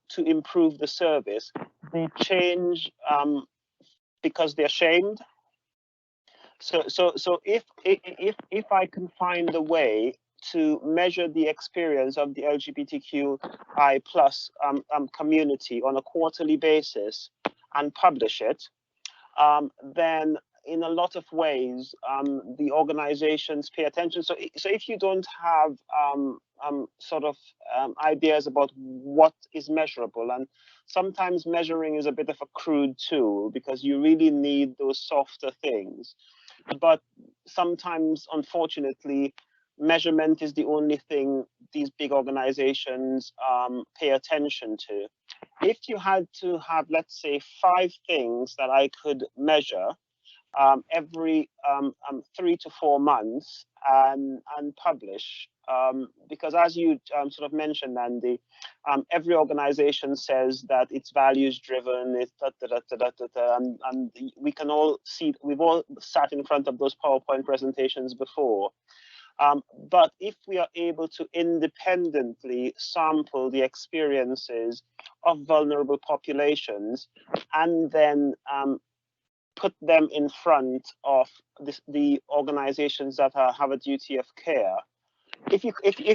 to improve the service. They change because they're shamed. So if I can find a way to measure the experience of the LGBTQI plus community on a quarterly basis and publish it, then in a lot of ways the organizations pay attention. So if you don't have ideas about what is measurable, and sometimes measuring is a bit of a crude tool because you really need those softer things, but sometimes, unfortunately, measurement is the only thing these big organizations pay attention to. If you had to have, let's say, 5 things that I could measure every 3 to 4 months and publish, because as you sort of mentioned, Andy, every organization says that it's values driven, it's and we can all see, we've all sat in front of those PowerPoint presentations before. But if we are able to independently sample the experiences of vulnerable populations and then put them in front of the organizations that have a duty of care, if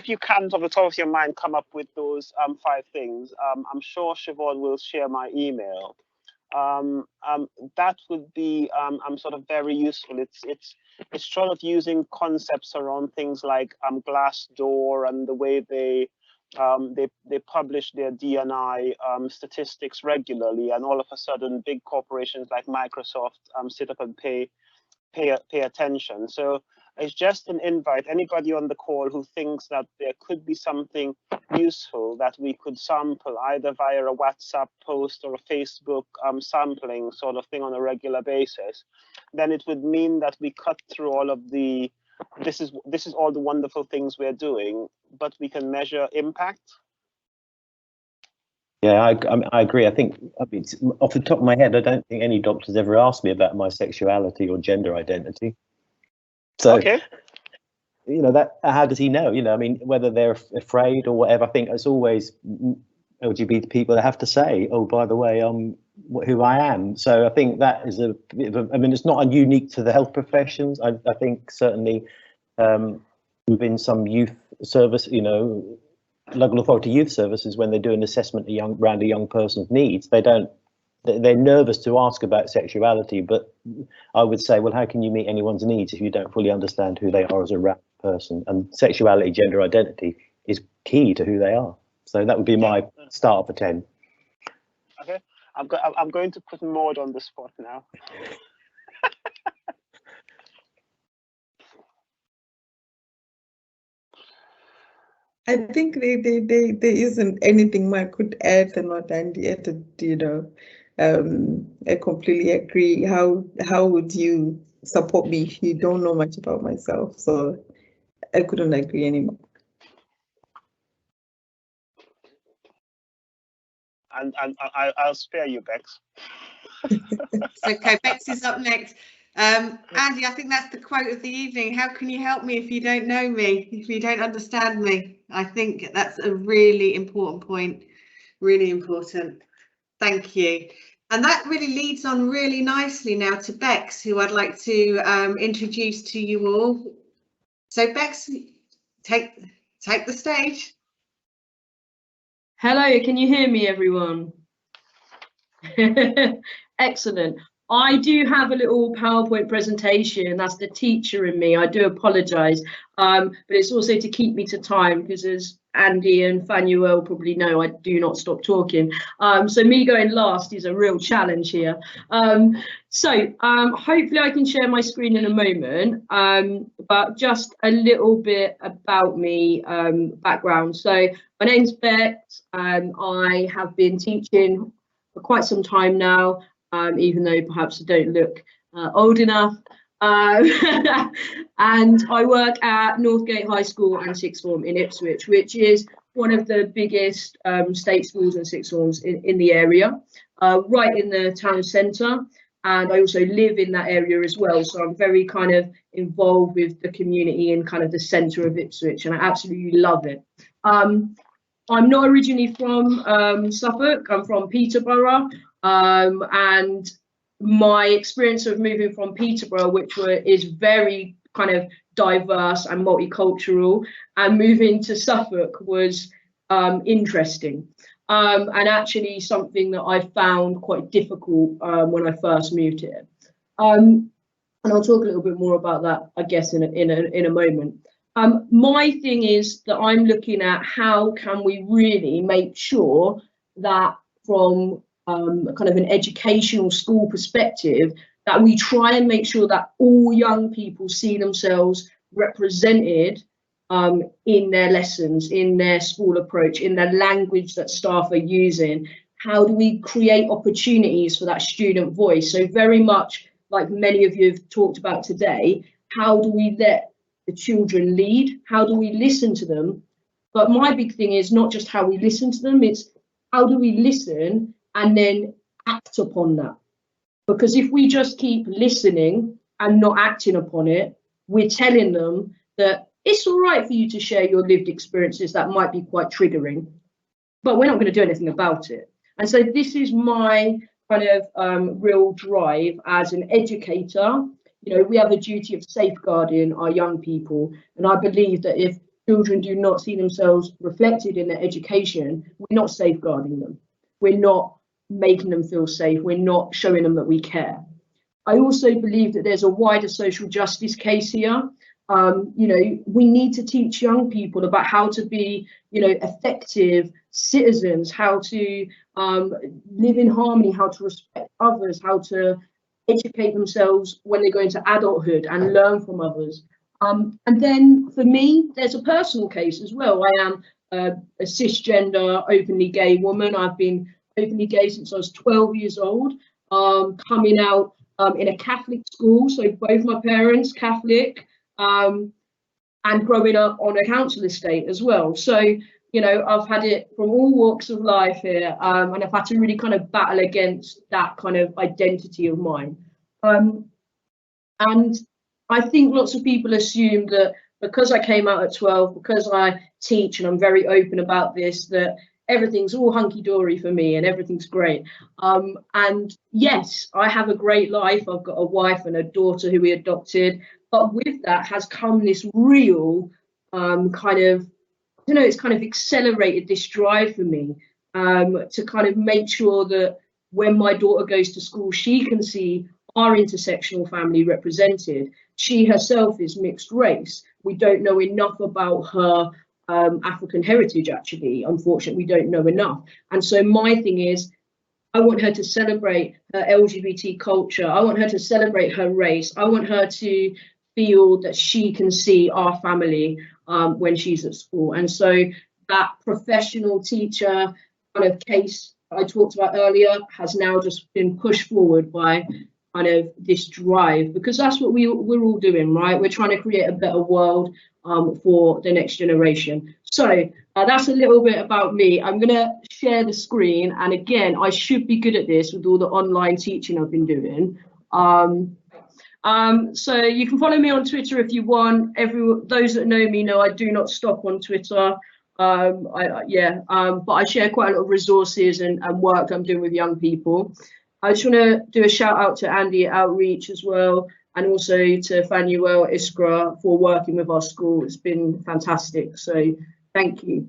you can't, off the top of your mind, come up with those 5 things, I'm sure Siobhan will share my email. That would be sort of very useful. It's sort of using concepts around things like Glassdoor and the way they publish their D&I statistics regularly, and all of a sudden big corporations like Microsoft sit up and pay attention. So it's just an invite. Anybody on the call who thinks that there could be something useful that we could sample, either via a WhatsApp post or a Facebook sampling sort of thing on a regular basis, then it would mean that we cut through all of the this is all the wonderful things we're doing, but we can measure impact. Yeah, I agree. I mean, off the top of my head, I don't think any doctor's ever asked me about my sexuality or gender identity. So, Okay. you know, that, how does he know? You know, I mean, whether they're afraid or whatever, I think it's always LGBT people that have to say, oh, by the way, who I am. So I think that is a bit of I mean, it's not unique to the health professions. I think certainly within some youth service, you know, local authority youth services, when they do an assessment around a young person's needs, they're nervous to ask about sexuality, but I would say, well, how can you meet anyone's needs if you don't fully understand who they are as a round person? And sexuality, gender identity is key to who they are. So that would be my start for 10. Okay, I'm going to put Maud on the spot now. I think there isn't anything more I could add than what Andy added, you know. I completely agree. How would you support me if you don't know much about myself? So I couldn't agree anymore. And I'll spare you, Bex. It's okay, Bex is up next. Andy, I think that's the quote of the evening. How can you help me if you don't know me, if you don't understand me? I think that's a really important point, really important. Thank you. And that really leads on really nicely now to Bex, who I'd like to introduce to you all. So Bex, take the stage. Hello, can you hear me, everyone? Excellent. I do have a little PowerPoint presentation. That's the teacher in me. I do apologise, but it's also to keep me to time, because as Andy and Fanuel probably know, I do not stop talking. So me going last is a real challenge here. Hopefully I can share my screen in a moment, but just a little bit about me, background. So my name's Bex, I have been teaching for quite some time now, even though perhaps I don't look old enough. And I work at Northgate High School and Sixth Form in Ipswich, which is one of the biggest state schools and sixth forms in the area, right in the town centre. And I also live in that area as well, so I'm very kind of involved with the community in kind of the centre of Ipswich, and I absolutely love it. I'm not originally from Suffolk, I'm from Peterborough, and my experience of moving from Peterborough, which is very kind of diverse and multicultural, and moving to Suffolk was interesting, and actually something that I found quite difficult when I first moved here. And I'll talk a little bit more about that, I guess, in a moment. My thing is that I'm looking at how can we really make sure that from kind of an educational school perspective, that we try and make sure that all young people see themselves represented in their lessons, in their school approach, in the language that staff are using. How do we create opportunities for that student voice? So very much like many of you have talked about today, how do we let the children lead? How do we listen to them? But my big thing is not just how we listen to them, it's how do we listen and then act upon that? Because if we just keep listening and not acting upon it, we're telling them that it's all right for you to share your lived experiences that might be quite triggering, but we're not going to do anything about it. And so this is my kind of real drive as an educator. You know, we have a duty of safeguarding our young people, and I believe that if children do not see themselves reflected in their education, we're not safeguarding them. We're not making them feel safe. We're not showing them that we care. I also believe that there's a wider social justice case here. You know, we need to teach young people about how to be, you know, effective citizens, how to live in harmony, how to respect others, how to educate themselves when they go into adulthood and learn from others. And then for me, there's a personal case as well. I am a cisgender, openly gay woman. I've been openly gay since I was 12 years old, coming out in a Catholic school. So both my parents Catholic, and growing up on a council estate as well. So, you know, I've had it from all walks of life here, and I've had to really kind of battle against that kind of identity of mine. And I think lots of people assume that because I came out at 12, because I teach and I'm very open about this, that everything's all hunky-dory for me and everything's great. And yes, I have a great life. I've got a wife and a daughter who we adopted, but with that has come this real kind of, I don't know, it's kind of accelerated this drive for me to kind of make sure that when my daughter goes to school, she can see our intersectional family represented. She herself is mixed race. We don't know enough about her African heritage, actually. Unfortunately, we don't know enough. And so my thing is, I want her to celebrate her LGBT culture. I want her to celebrate her race. I want her to feel that she can see our family when she's at school. And so that professional teacher kind of case I talked about earlier has now just been pushed forward by kind of this drive, because that's what we're all doing, right? We're trying to create a better world for the next generation. So that's a little bit about me. I'm going to share the screen, and again, I should be good at this with all the online teaching I've been doing. So you can follow me on Twitter if you want. Those that know me know I do not stop on Twitter. But I share quite a lot of resources and work I'm doing with young people. I just want to do a shout out to Andy at Outreach as well, and also to Fanuel Iskra for working with our school. It's been fantastic, so thank you.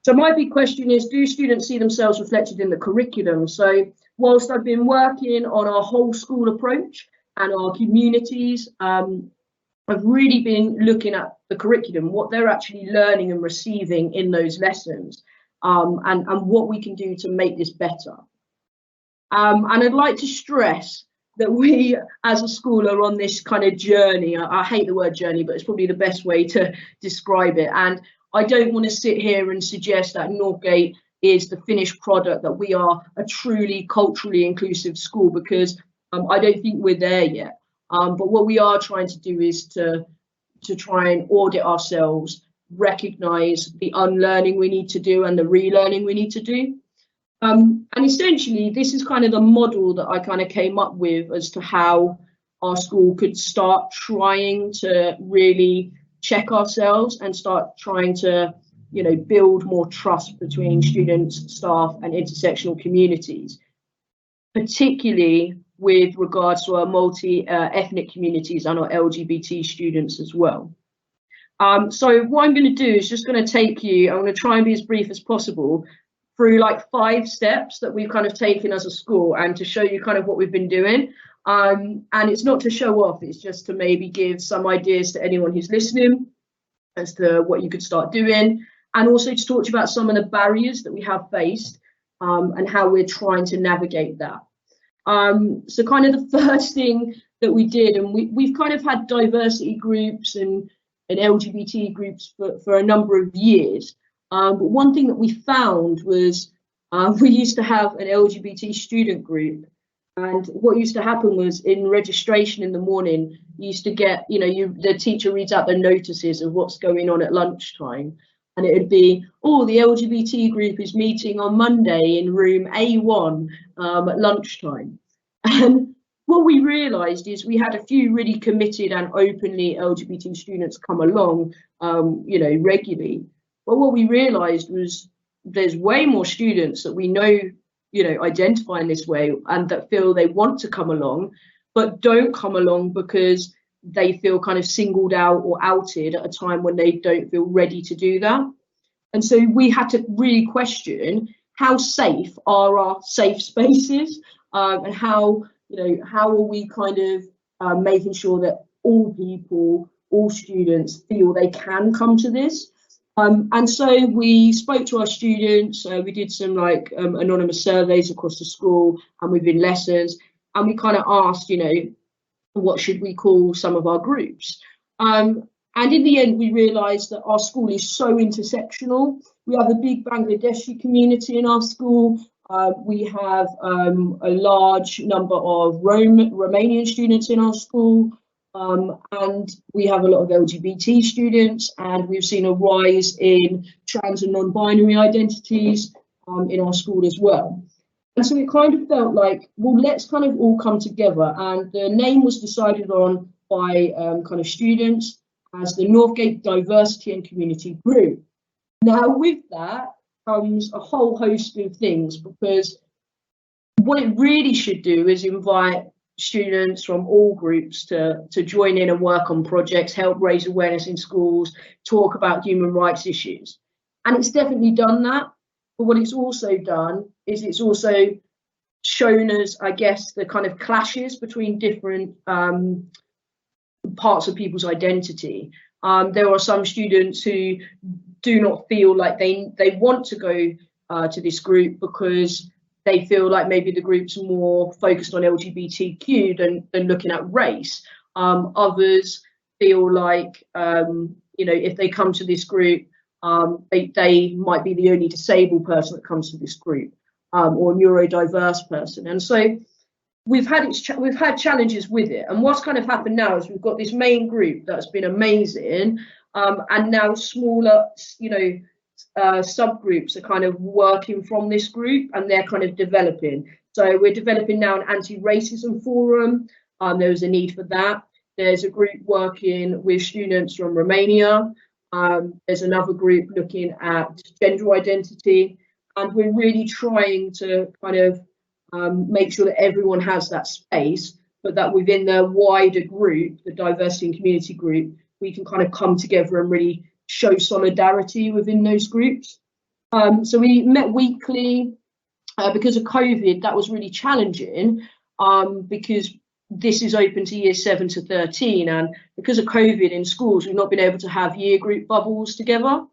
So my big question is, do students see themselves reflected in the curriculum? So whilst I've been working on our whole school approach and our communities, I've really been looking at the curriculum, what they're actually learning and receiving in those lessons, and what we can do to make this better. And I'd like to stress that we as a school are on this kind of journey. I hate the word journey, but it's probably the best way to describe it. And I don't want to sit here and suggest that Northgate is the finished product, that we are a truly culturally inclusive school, because I don't think we're there yet. But what we are trying to do is to try and audit ourselves, recognise the unlearning we need to do and the relearning we need to do. And essentially, this is kind of the model that I kind of came up with as to how our school could start trying to really check ourselves and start trying to, you know, build more trust between students, staff and intersectional communities, particularly with regards to our multi-ethnic communities and our LGBT students as well. So what I'm going to do is just going to take you, I'm going to try and be as brief as possible, through like 5 steps that we've kind of taken as a school, and to show you kind of what we've been doing. And it's not to show off, it's just to maybe give some ideas to anyone who's listening as to what you could start doing, and also to talk to you about some of the barriers that we have faced and how we're trying to navigate that. So kind of the first thing that we did, and we've kind of had diversity groups and LGBT groups for a number of years. But one thing that we found was we used to have an LGBT student group, and what used to happen was in registration in the morning, you used to get, you know, the teacher reads out the notices of what's going on at lunchtime, and it would be, oh, the LGBT group is meeting on Monday in room A1 at lunchtime. And what we realised is we had a few really committed and openly LGBT students come along, you know, regularly. But what we realised was there's way more students that we know, you know, identify in this way and that feel they want to come along, but don't come along because they feel kind of singled out or outed at a time when they don't feel ready to do that. And so we had to really question, how safe are our safe spaces, and how, you know, how are we kind of making sure that all people, all students feel they can come to this. And so we spoke to our students, we did some like anonymous surveys across the school, and we've been lessons, and we kind of asked, you know, what should we call some of our groups? And in the end, we realised that our school is so intersectional. We have a big Bangladeshi community in our school. We have a large number of Romanian students in our school. and we have a lot of LGBT students, and we've seen a rise in trans and non-binary identities in our school as well. And so it kind of felt like, well, let's kind of all come together. And the name was decided on by kind of students as the Northgate Diversity and Community Group. Now, with that comes a whole host of things, because what it really should do is invite students from all groups to join in and work on projects, help raise awareness in schools, talk about human rights issues. And it's definitely done that. But what it's also done is it's also shown us, I guess, the kind of clashes between different parts of people's identity. There are some students who do not feel like they want to go to this group because they feel like maybe the group's more focused on LGBTQ than looking at race. Others feel like, if they come to this group, they might be the only disabled person that comes to this group, or neurodiverse person. And so we've had challenges with it. And what's kind of happened now is we've got this main group that's been amazing, and now smaller, subgroups are kind of working from this group, and they're kind of developing. So we're developing now an anti-racism forum. There was a need for that. There's a group working with students from Romania. There's another group looking at gender identity, and we're really trying to kind of make sure that everyone has that space, but that within the wider group, the diversity and community group, we can kind of come together and really show solidarity within those groups. So we met weekly. Because of COVID, that was really challenging, because this is open to years 7 to 13, and because of COVID in schools, we've not been able to have year group bubbles together.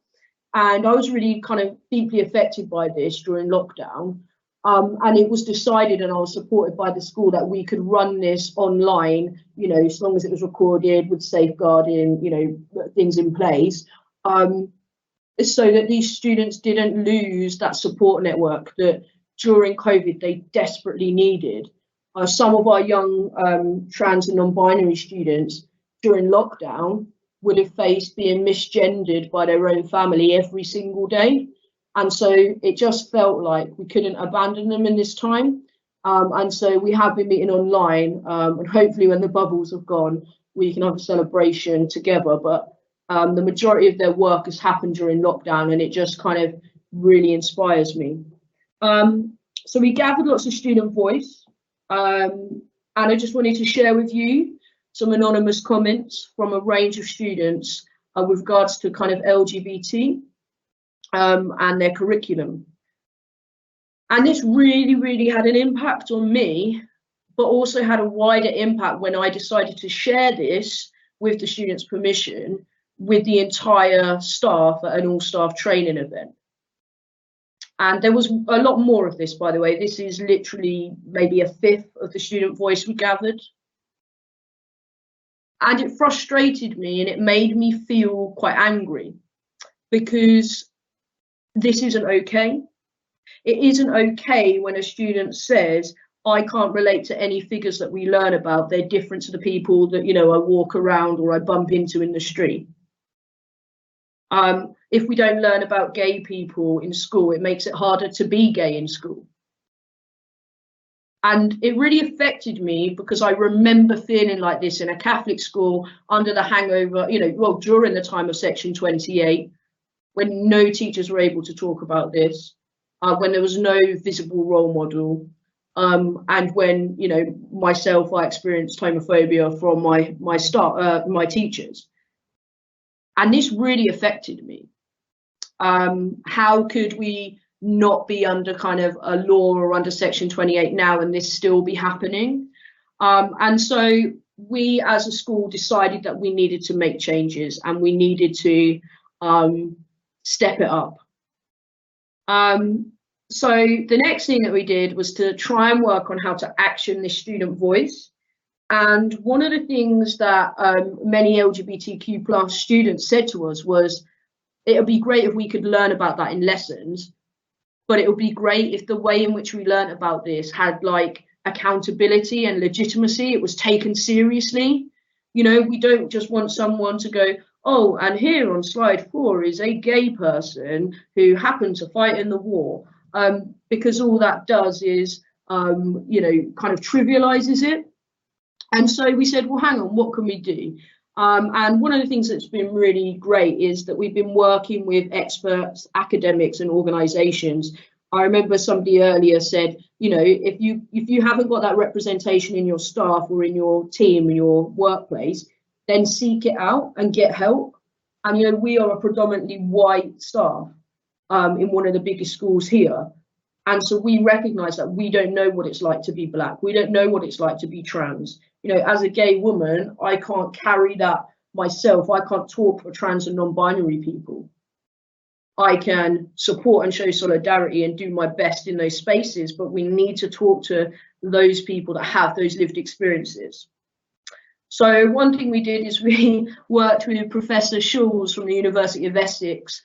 And I was really kind of deeply affected by this during lockdown. And it was decided, and I was supported by the school, that we could run this online, as long as it was recorded with safeguarding, things in place, so that these students didn't lose that support network that during COVID they desperately needed. Some of our young trans and non-binary students during lockdown would have faced being misgendered by their own family every single day. And so it just felt like we couldn't abandon them in this time. And so we have been meeting online, and hopefully when the bubbles have gone, we can have a celebration together. But the majority of their work has happened during lockdown, and it just kind of really inspires me. So we gathered lots of student voice, and I just wanted to share with you some anonymous comments from a range of students with regards to kind of LGBT and their curriculum. And this really, really had an impact on me, but also had a wider impact when I decided to share this with the students' permission with the entire staff at an all-staff training event. And there was a lot more of this, by the way. This is literally maybe a fifth of the student voice we gathered. And it frustrated me, and it made me feel quite angry, because this isn't okay. It isn't okay when a student says, I can't relate to any figures that we learn about. They're different to the people that, I walk around or I bump into in the street. If we don't learn about gay people in school, it makes it harder to be gay in school. And it really affected me, because I remember feeling like this in a Catholic school under the hangover, during the time of Section 28, when no teachers were able to talk about this, when there was no visible role model, and when, myself, I experienced homophobia from my teachers. And this really affected me. How could we not be under kind of a law or under Section 28 now and this still be happening? And so we as a school decided that we needed to make changes, and we needed to step it up. So the next thing that we did was to try and work on how to action this student voice. And one of the things that many LGBTQ plus students said to us was, it would be great if we could learn about that in lessons, but it would be great if the way in which we learned about this had like accountability and legitimacy. It was taken seriously. You know, we don't just want someone to go, oh, and here on slide 4 is a gay person who happened to fight in the war, because all that does is, you know, kind of trivializes it. And so we said, well, hang on, what can we do? And one of the things that's been really great is that we've been working with experts, academics and organizations. I remember somebody earlier said, you know, if you haven't got that representation in your staff or in your team, in your workplace, then seek it out and get help. And, you know, we are a predominantly white staff in one of the biggest schools here. And so we recognize that we don't know what it's like to be Black. We don't know what it's like to be trans. You know, as a gay woman, I can't carry that myself. I can't talk for trans and non-binary people. I can support and show solidarity and do my best in those spaces, but we need to talk to those people that have those lived experiences. So one thing we did is we worked with Professor Schulz from the University of Essex,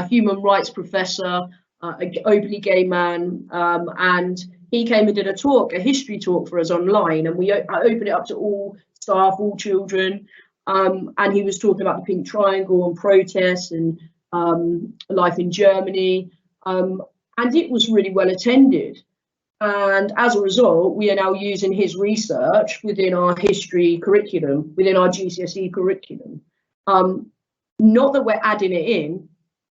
human rights professor, an openly gay man, and he came and did a talk, a history talk for us online, and I opened it up to all staff, all children, and he was talking about the Pink Triangle and protests and life in Germany, and it was really well attended. And as a result, we are now using his research within our history curriculum, within our GCSE curriculum. Not that we're adding it in,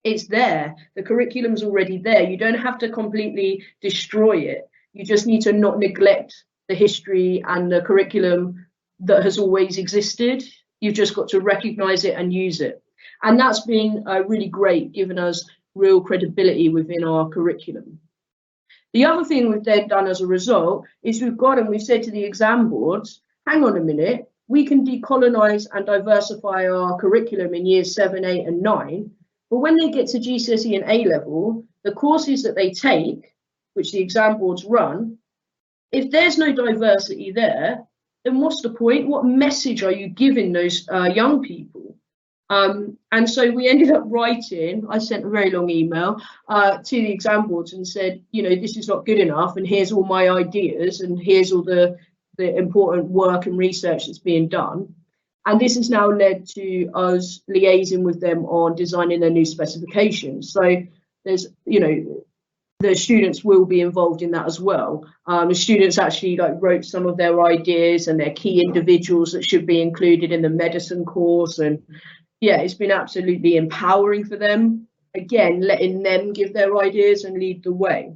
it's there. The curriculum's already there. You don't have to completely destroy it. You just need to not neglect the history and the curriculum that has always existed. You've just got to recognize it and use it. And that's been really great, giving us real credibility within our curriculum. The other thing we've then done as a result is we've said to the exam boards, hang on a minute, we can decolonize and diversify our curriculum in years 7, 8 and 9. But when they get to GCSE and A level, the courses that they take, which the exam boards run, if there's no diversity there, then what's the point? What message are you giving those young people? And so we ended up writing, I sent a very long email to the exam boards and said, you know, this is not good enough, and here's all my ideas, and here's all the important work and research that's being done. And this has now led to us liaising with them on designing their new specifications. So there's, you know, the students will be involved in that as well. The students actually wrote some of their ideas and their key individuals that should be included in the medicine course. And yeah, it's been absolutely empowering for them. Again, letting them give their ideas and lead the way.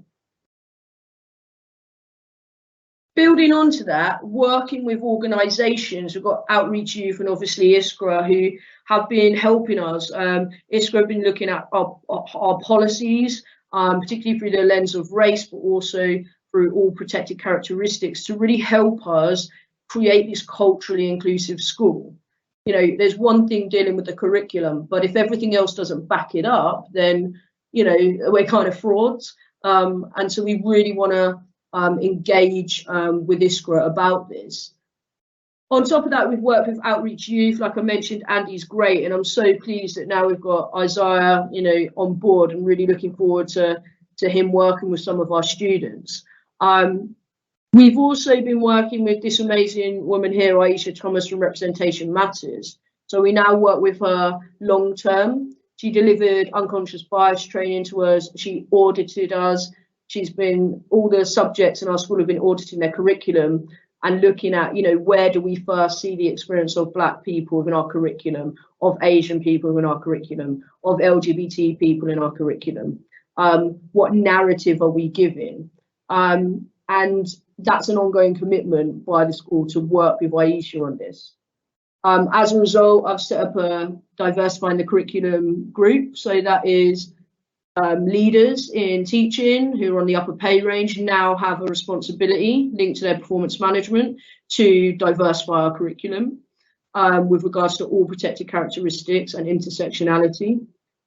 Building onto that, working with organisations, we've got Outreach Youth and obviously ISCRA who have been helping us. ISCRA have been looking at our policies, particularly through the lens of race, but also through all protected characteristics to really help us create this culturally inclusive school. You know, there's one thing dealing with the curriculum, but if everything else doesn't back it up, then, you know, we're kind of frauds. And so we really want to engage with ISCRA about this. On top of that, we've worked with Outreach Youth. Like I mentioned, Andy's great, and I'm so pleased that now we've got Isaiah, you know, on board, and really looking forward to him working with some of our students. We've also been working with this amazing woman here, Aisha Thomas from Representation Matters. So we now work with her long term. She delivered unconscious bias training to us. She audited us. She's been, all the subjects in our school have been auditing their curriculum and looking at, you know, where do we first see the experience of Black people in our curriculum, of Asian people in our curriculum, of LGBT people in our curriculum? What narrative are we giving? And that's an ongoing commitment by the school to work with Aisha on this. As a result, I've set up a diversifying the curriculum group. So that is leaders in teaching who are on the upper pay range now have a responsibility linked to their performance management to diversify our curriculum with regards to all protected characteristics and intersectionality.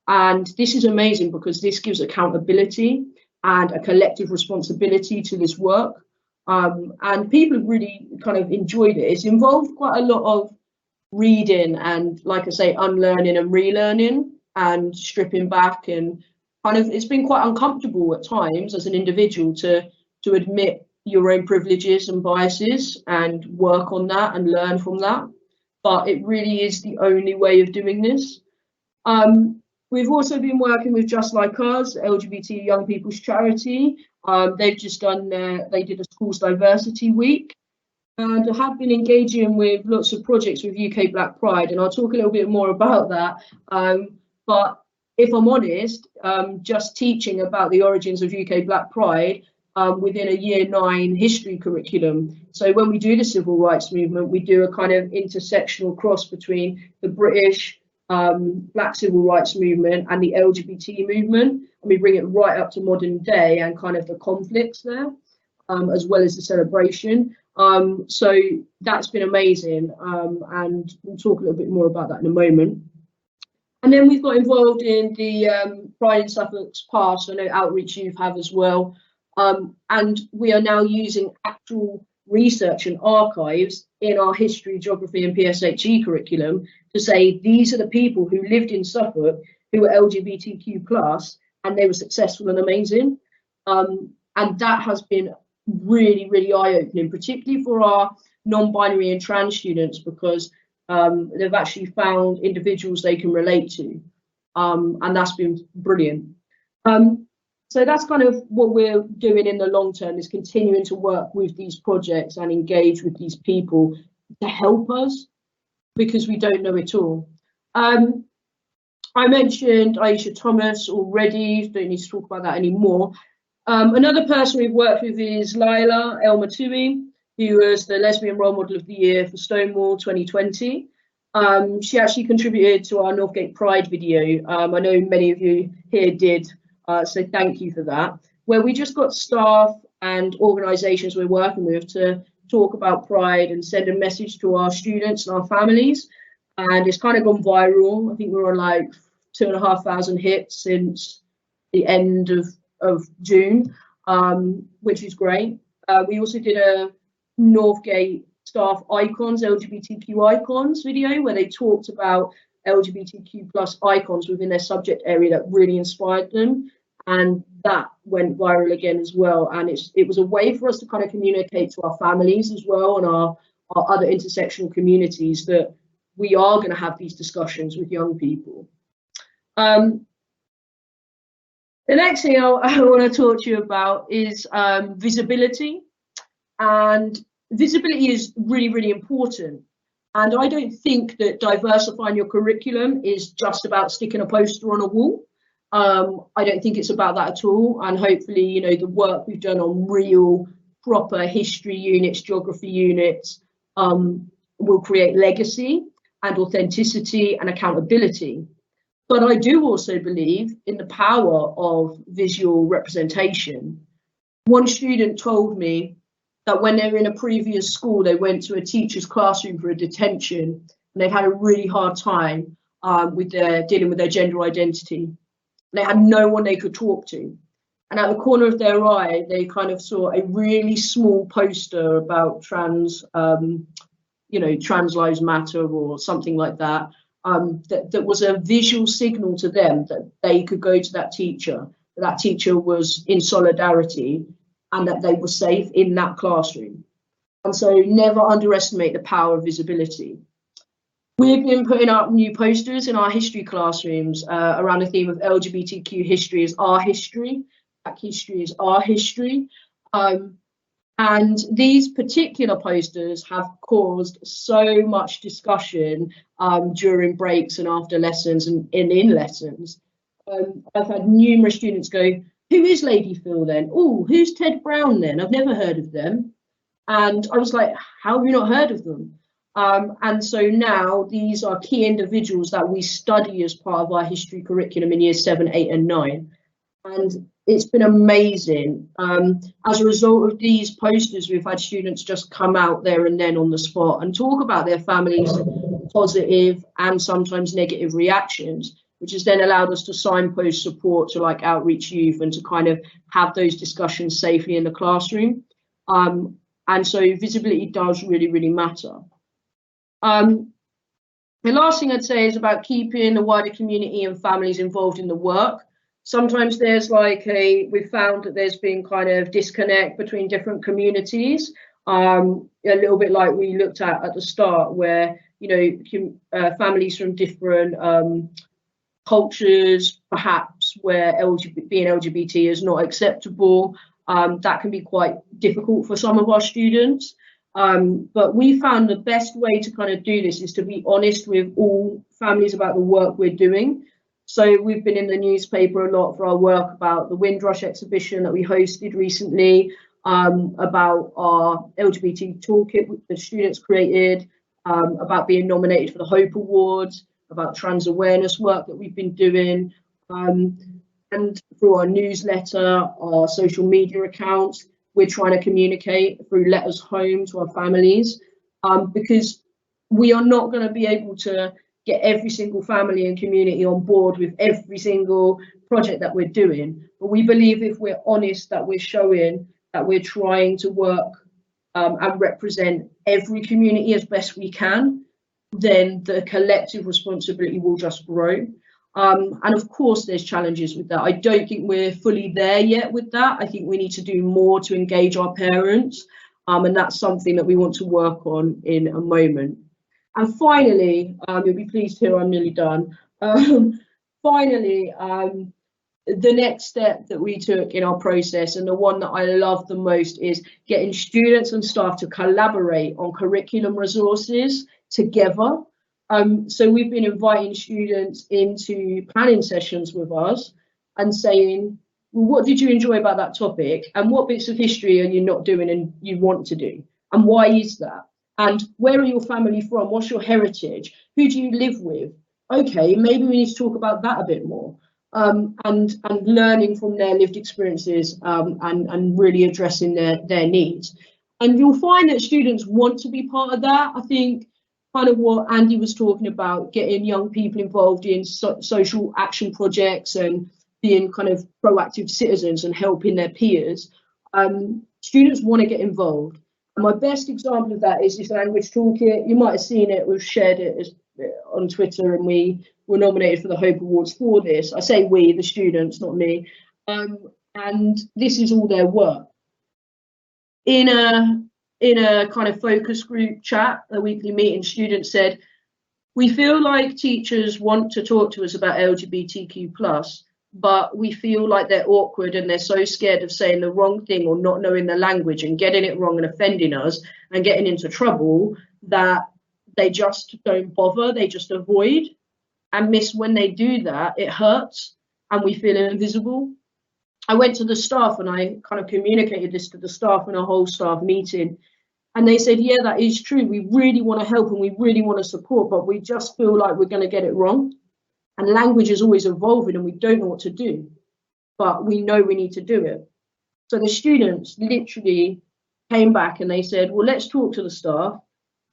And this is amazing because this gives accountability and a collective responsibility to this work. And people have really kind of enjoyed it. It's involved quite a lot of reading and, like I say, unlearning and relearning and stripping back, and kind of it's been quite uncomfortable at times as an individual to admit your own privileges and biases and work on that and learn from that. but it really is the only way of doing this. We've also been working with Just Like Us, LGBT young people's charity. They've just they did a schools diversity week, and I have been engaging with lots of projects with UK Black Pride, and I'll talk a little bit more about that. But if I'm honest, just teaching about the origins of UK Black Pride within a Year 9 history curriculum. So when we do the civil rights movement, we do a kind of intersectional cross between the British Black civil rights movement and the LGBT movement, and we bring it right up to modern day and kind of the conflicts there, as well as the celebration. So that's been amazing, and we'll talk a little bit more about that in a moment. And then we've got involved in the Pride in Suffolk's past. I know Outreach Youth have as well, and we are now using actual research and archives in our history, geography and PSHE curriculum to say these are the people who lived in Suffolk who were LGBTQ+, and they were successful and amazing. And that has been really, really eye-opening, particularly for our non-binary and trans students, because they've actually found individuals they can relate to, and that's been brilliant. So that's kind of what we're doing in the long term, is continuing to work with these projects and engage with these people to help us, because we don't know it all. I mentioned Aisha Thomas already, don't need to talk about that anymore. Another person we've worked with is Lila El Matui, who was the Lesbian Role Model of the Year for Stonewall 2020. She actually contributed to our Northgate Pride video. I know many of you here did, so thank you for that, where we just got staff and organisations we're working with to talk about Pride and send a message to our students and our families. And it's kind of gone viral. I think we're on like 2,500 hits since the end of June, which is great. We also did a Northgate staff icons, LGBTQ icons video, where they talked about LGBTQ+ icons within their subject area that really inspired them, and that went viral again as well. And it was a way for us to kind of communicate to our families as well, and our other intersectional communities, that we are going to have these discussions with young people. The next thing I want to talk to you about is visibility. And visibility is really, really important. And I don't think that diversifying your curriculum is just about sticking a poster on a wall. I don't think it's about that at all. And hopefully, you know, the work we've done on real, proper history units, geography units, will create legacy and authenticity and accountability. But I do also believe in the power of visual representation. One student told me that when they were in a previous school, they went to a teacher's classroom for a detention, and they've had a really hard time with dealing with their gender identity. They had no one they could talk to. And at the corner of their eye, they kind of saw a really small poster about trans Lives Matter or something like that. That was a visual signal to them that they could go to that teacher was in solidarity, and that they were safe in that classroom. And so never underestimate the power of visibility. We've been putting up new posters in our history classrooms around the theme of LGBTQ history is our history, Black history is our history. And these particular posters have caused so much discussion during breaks and after lessons and in lessons. I've had numerous students go, who is Lady Phil then? Oh, who's Ted Brown then? I've never heard of them. And I was like, how have you not heard of them? And so now these are key individuals that we study as part of our history curriculum in years 7, 8 and 9. And it's been amazing. As a result of these posters, we've had students just come out there and then on the spot and talk about their families' positive and sometimes negative reactions, which has then allowed us to signpost support to like Outreach Youth and to kind of have those discussions safely in the classroom. And so visibility does really, really matter. The last thing I'd say is about keeping the wider community and families involved in the work. Sometimes there's like we've found that there's been kind of disconnect between different communities, a little bit like we looked at the start, where families from different cultures, perhaps where being LGBT is not acceptable. That can be quite difficult for some of our students. But we found the best way to kind of do this is to be honest with all families about the work we're doing. So we've been in the newspaper a lot for our work about the Windrush exhibition that we hosted recently, about our LGBT toolkit the students created, about being nominated for the Hope Awards, about trans awareness work that we've been doing, and through our newsletter, our social media accounts, we're trying to communicate through letters home to our families, because we are not going to be able to get every single family and community on board with every single project that we're doing. But we believe if we're honest, that we're showing that we're trying to work and represent every community as best we can, then the collective responsibility will just grow. And of course, there's challenges with that. I don't think we're fully there yet with that. I think we need to do more to engage our parents. And that's something that we want to work on in a moment. And finally, you'll be pleased to hear I'm nearly done. Finally, the next step that we took in our process, and the one that I love the most, is getting students and staff to collaborate on curriculum resources together. So we've been inviting students into planning sessions with us and saying, well, what did you enjoy about that topic? And what bits of history are you not doing and you want to do? And why is that? And where are your family from? What's your heritage? Who do you live with? Okay, maybe we need to talk about that a bit more. And learning from their lived experiences, and really addressing their needs. And you'll find that students want to be part of that. I think kind of what Andy was talking about, getting young people involved in social action projects and being kind of proactive citizens and helping their peers. Students want to get involved. And my best example of that is this language toolkit. You might have seen it, we've shared it on Twitter, and we were nominated for the Hope Awards for this. I say we, the students, not me. And this is all their work. In a kind of focus group chat, a weekly meeting, students said, we feel like teachers want to talk to us about LGBTQ+, but we feel like they're awkward and they're so scared of saying the wrong thing or not knowing the language and getting it wrong and offending us and getting into trouble, that they just don't bother, they just avoid. And miss, when they do that, it hurts and we feel invisible. I went to the staff and I kind of communicated this to the staff in a whole staff meeting. And they said, yeah, that is true. We really want to help and we really want to support, but we just feel like we're going to get it wrong. And language is always evolving and we don't know what to do, but we know we need to do it. So the students literally came back and they said, well, let's talk to the staff.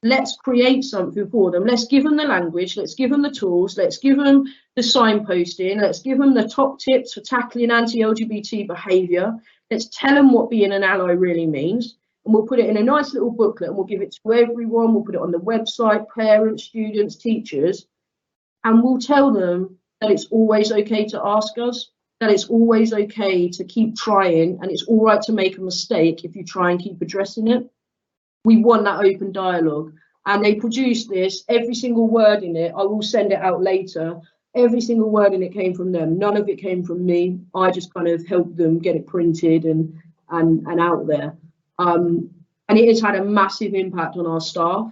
Let's create something for them. Let's give them the language. Let's give them the tools. Let's give them the signposting. Let's give them the top tips for tackling anti-LGBT behaviour. Let's tell them what being an ally really means. And we'll put it in a nice little booklet and we'll give it to everyone. We'll put it on the website, parents, students, teachers. And we'll tell them that it's always okay to ask us, that it's always okay to keep trying, and it's all right to make a mistake if you try and keep addressing it. We want that open dialogue. And they produced this, every single word in it, I will send it out later, every single word in it came from them. None of it came from me. I just kind of helped them get it printed and out there. And it has had a massive impact on our staff.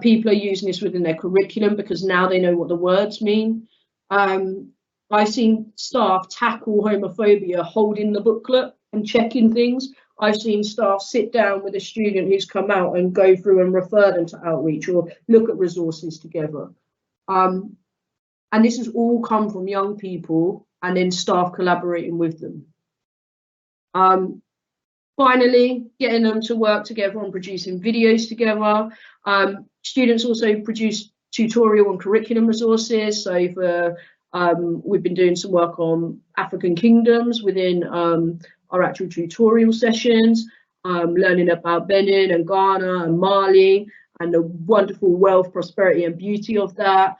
People are using this within their curriculum because now they know what the words mean. I've seen staff tackle homophobia holding the booklet and checking things. I've seen staff sit down with a student who's come out and go through and refer them to outreach or look at resources together. And this has all come from young people and then staff collaborating with them. Finally, getting them to work together on producing videos together. Students also produce tutorial and curriculum resources. So for we've been doing some work on African kingdoms within our actual tutorial sessions, learning about Benin and Ghana and Mali and the wonderful wealth, prosperity and beauty of that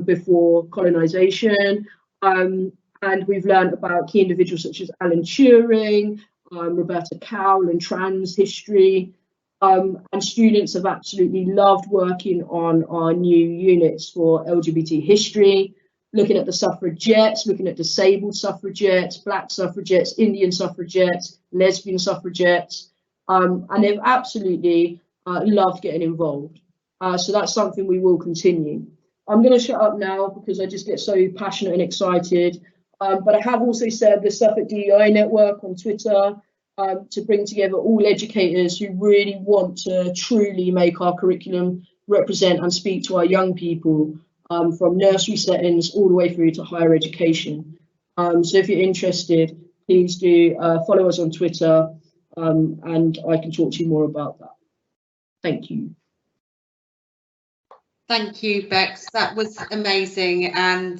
before colonization. And we've learned about key individuals such as Alan Turing, Roberta Cowell and trans history. And students have absolutely loved working on our new units for LGBT history, looking at the suffragettes, looking at disabled suffragettes, black suffragettes, Indian suffragettes, lesbian suffragettes, and they've absolutely loved getting involved. So that's something we will continue. I'm going to shut up now because I just get so passionate and excited. But I have also said the Suffolk DEI network on Twitter, to bring together all educators who really want to truly make our curriculum represent and speak to our young people, from nursery settings all the way through to higher education. So if you're interested, please do follow us on Twitter, and I can talk to you more about that. Thank you. Thank you, Bex. That was amazing, and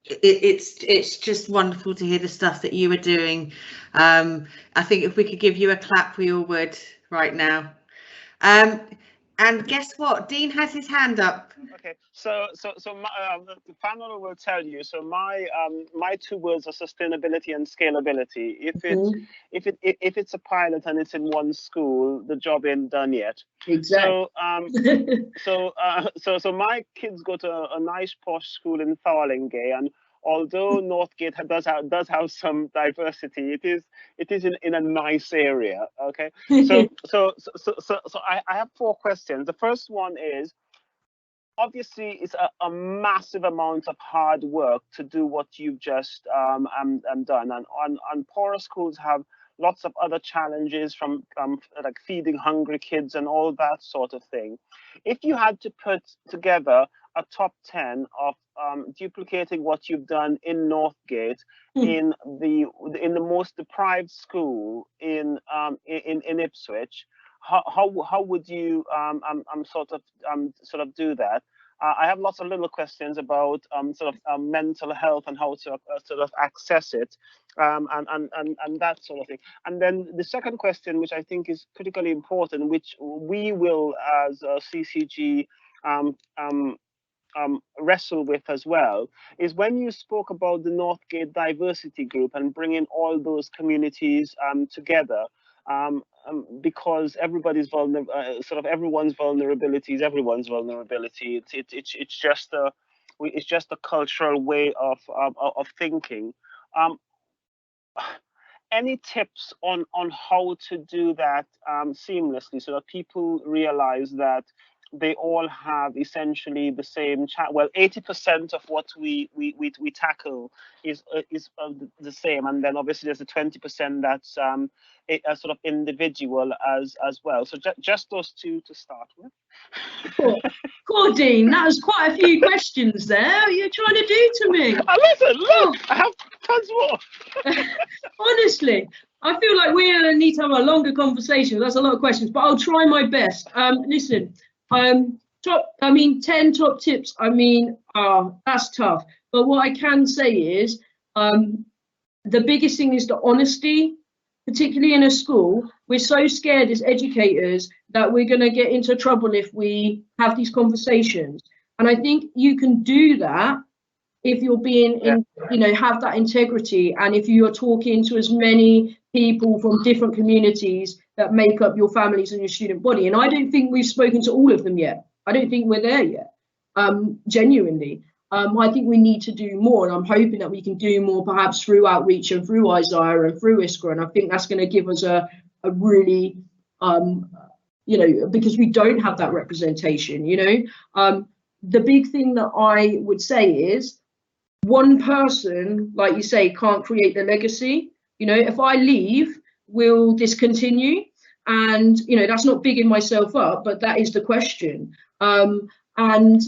it's just wonderful to hear the stuff that you are doing. I think if we could give you a clap, we all would right now. And guess what? Dean has his hand up. Okay, so the panel will tell you. So my two words are sustainability and scalability. If it's a pilot and it's in one school, the job ain't done yet. Exactly. So my kids go to a nice posh school in Farlingay, and although Northgate does have some diversity, it is in a nice area. Okay, so I have 4 questions. The first one is, obviously it's a massive amount of hard work to do what you've just done, and poorer schools have lots of other challenges, from like feeding hungry kids and all that sort of thing. If you had to put together a top 10 of duplicating what you've done in Northgate in the most deprived school in Ipswich, how would you sort of do that? I have lots of little questions about mental health and how to sort of access it, and that sort of thing. And then the second question, which I think is critically important, which we will as CCG wrestle with as well, is when you spoke about the Northgate Diversity Group and bringing all those communities together. Because everybody's vulnerable, everyone's vulnerability is everyone's vulnerability. It's just a cultural way of thinking. Any tips on how to do that seamlessly, so that people realize that they all have essentially the same well, 80% of what we tackle is the same, and then obviously there's the 20% that's sort of individual as well. So just those 2 to start with. Dean, that was quite a few questions there. What are you trying to do to me? Listen, look, I have tons more. Honestly, I feel like we need to have a longer conversation. That's a lot of questions, but I'll try my best. Listen, 10 top tips. That's tough. But what I can say is, the biggest thing is the honesty, particularly in a school. We're so scared as educators that we're going to get into trouble if we have these conversations. And I think you can do that if you're being, have that integrity, and if you are talking to as many people from different communities that make up your families and your student body. And I don't think we've spoken to all of them yet. I don't think we're there yet, genuinely. I think we need to do more, and I'm hoping that we can do more, perhaps through outreach and through Isaiah and through ISCRA. And I think that's going to give us a really, because we don't have that representation, the big thing that I would say is, one person, like you say, can't create the legacy. If I leave, will this continue? And that's not bigging myself up, but that is the question. And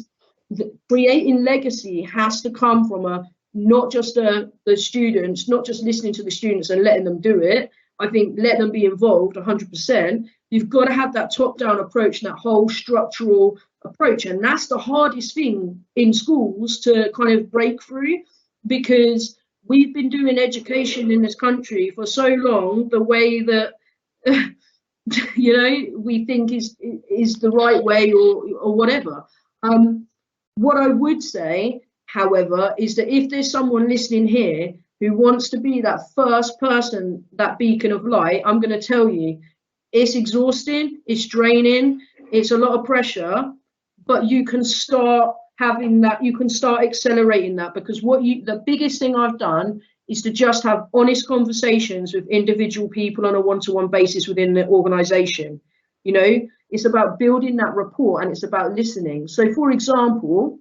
creating legacy has to come from not just the students, not just listening to the students and letting them do it. I think let them be involved 100%. You've got to have that top-down approach and that whole structural approach, and that's the hardest thing in schools to kind of break through, because we've been doing education in this country for so long the way that we think is the right way, or whatever. What I would say, however, is that if there's someone listening here who wants to be that first person, that beacon of light, I'm going to tell you, It's exhausting, it's draining, it's a lot of pressure, but you can start having that, you can start accelerating that, because the biggest thing I've done is to just have honest conversations with individual people on a one-to-one basis within the organization. You know, it's about building that rapport, and it's about listening. So for example,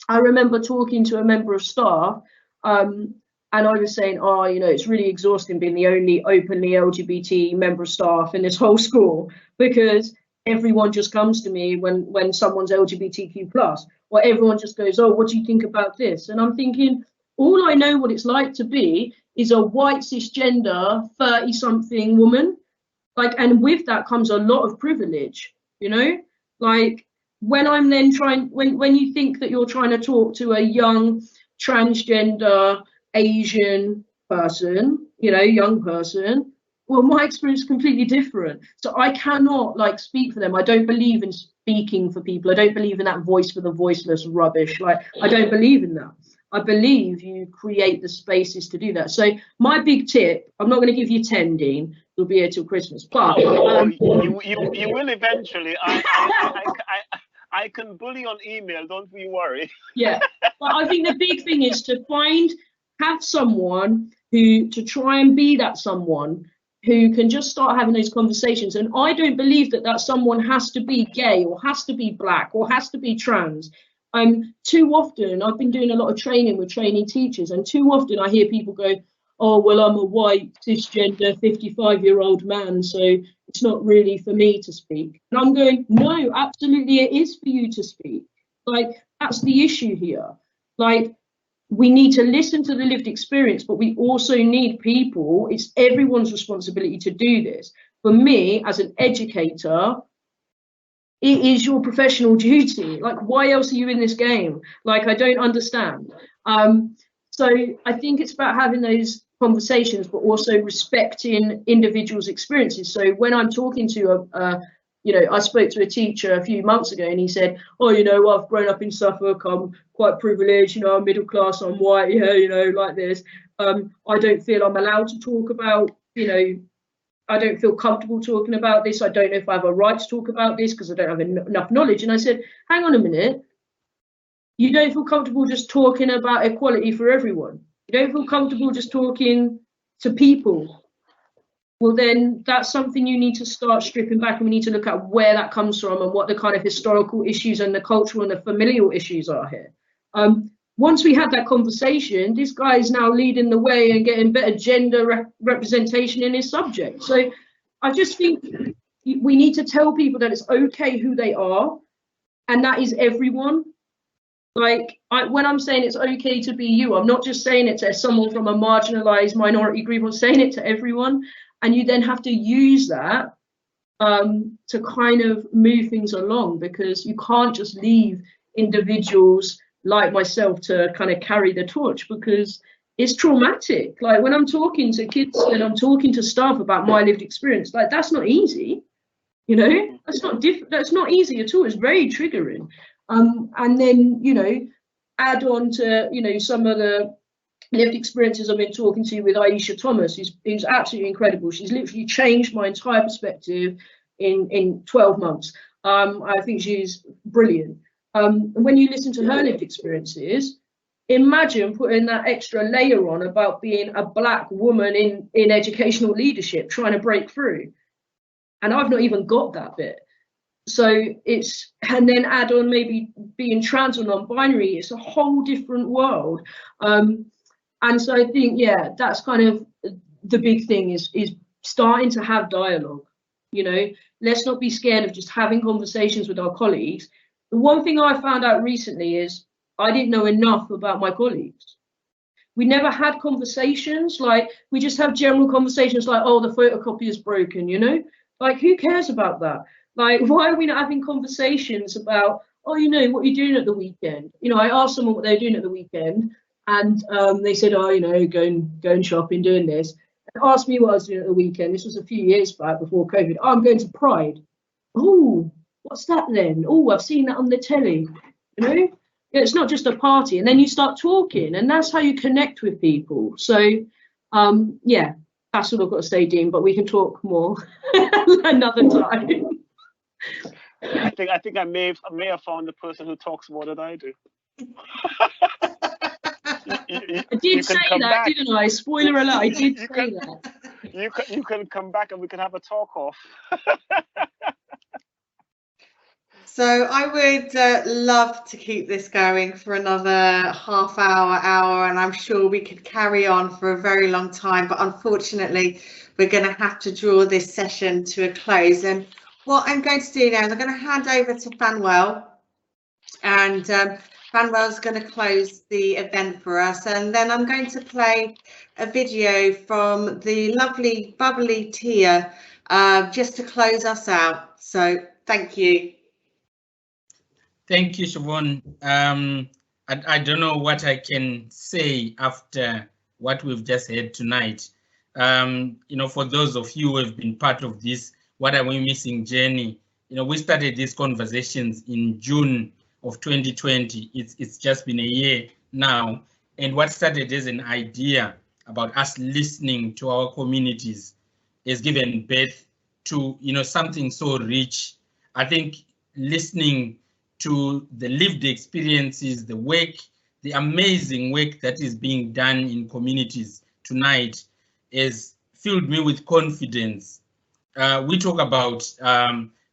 I remember talking to a member of staff, and I was saying, oh, you know, it's really exhausting being the only openly LGBT member of staff in this whole school, because everyone just comes to me when someone's LGBTQ+, or everyone just goes, oh, what do you think about this? And I'm thinking, all I know what it's like to be is a white cisgender 30-something woman. Like, and with that comes a lot of privilege, you know? Like, when I'm then when you think that you're trying to talk to a young transgender Asian person, you know, young person, well, my experience is completely different. So I cannot like speak for them. I don't believe in speaking for people. I don't believe in that voice for the voiceless rubbish. Like, I don't believe in that. I believe you create the spaces to do that. So my big tip, I'm not going to give you 10, Dean. You'll be here till Christmas. But you will eventually. I can bully on email. Don't be worried. Yeah, but I think the big thing is to have someone to try and be that someone who can just start having those conversations. And I don't believe that someone has to be gay or has to be black or has to be trans. Too often, I've been doing a lot of training with trainee teachers, and too often I hear people go, oh, well, I'm a white, cisgender, 55-year-old man, so it's not really for me to speak. And I'm going, no, absolutely it is for you to speak. Like, that's the issue here. Like, we need to listen to the lived experience, but we also need people. It's everyone's responsibility to do this. For me, as an educator, it is your professional duty. Like, why else are you in this game? Like, I don't understand. So I think it's about having those conversations, but also respecting individuals' experiences. So when I'm talking to you know, I spoke to a teacher a few months ago, and he said, oh, you know, I've grown up in Suffolk, I'm quite privileged, you know, I'm middle class, I'm white, yeah, you know, like this. I don't feel I'm allowed to talk about, you know, I don't feel comfortable talking about this. I don't know if I have a right to talk about this because I don't have enough knowledge. And I said, hang on a minute. You don't feel comfortable just talking about equality for everyone. You don't feel comfortable just talking to people. Well, then that's something you need to start stripping back, and we need to look at where that comes from and what the kind of historical issues and the cultural and the familial issues are here. Once we have that conversation, this guy is now leading the way and getting better gender representation in his subject. So I just think we need to tell people that it's okay who they are, and that is everyone. Like, when I'm saying it's okay to be you, I'm not just saying it to someone from a marginalized minority group, I'm saying it to everyone. And you then have to use that to kind of move things along, because you can't just leave individuals like myself to kind of carry the torch, because it's traumatic. Like, when I'm talking to kids and I'm talking to staff about my lived experience, like, that's not easy, you know, that's not easy at all. It's very triggering. And then, you know, add on to, you know, some of the lived experiences I've been talking to with Aisha Thomas, who's absolutely incredible. She's literally changed my entire perspective in 12 months. I think she's brilliant. When you listen to her lived experiences, imagine putting that extra layer on about being a black woman in educational leadership, trying to break through. And I've not even got that bit. So and then add on maybe being trans or non-binary, it's a whole different world. And so I think, yeah, that's kind of the big thing is starting to have dialogue. You know, let's not be scared of just having conversations with our colleagues. The one thing I found out recently is I didn't know enough about my colleagues. We never had conversations, like, we just have general conversations like, oh, the photocopy is broken, you know? Like, who cares about that? Like, why are we not having conversations about, oh, you know, what you're doing at the weekend? You know, I asked someone what they were doing at the weekend, and they said, oh, you know, going shopping, doing this. And asked me what I was doing at the weekend. This was a few years back before COVID. Oh, I'm going to Pride. Oh, what's that then? Oh, I've seen that on the telly. You know, it's not just a party. And then you start talking, and that's how you connect with people. So, yeah, That's all I've got to say, Dean, but we can talk more another time. I think I may have found the person who talks more than I do. I did say that, didn't I? Spoiler alert, I did say that. You can come back and we can have a talk off. So I would love to keep this going for another half hour, and I'm sure we could carry on for a very long time, but unfortunately we're going to have to draw this session to a close. And what I'm going to do now is I'm going to hand over to Fanwell, and Fanwell's going to close the event for us, and then I'm going to play a video from the lovely bubbly Tia just to close us out. So thank you. Thank you, Siobhan. I don't know what I can say after what we've just heard tonight. You know, for those of you who have been part of this What Are We Missing journey, you know, we started these conversations in June of 2020. It's just been a year now. And what started as an idea about us listening to our communities has given birth to, you know, something so rich. I think listening to the lived experiences, the work, the amazing work that is being done in communities tonight has filled me with confidence. We talk about,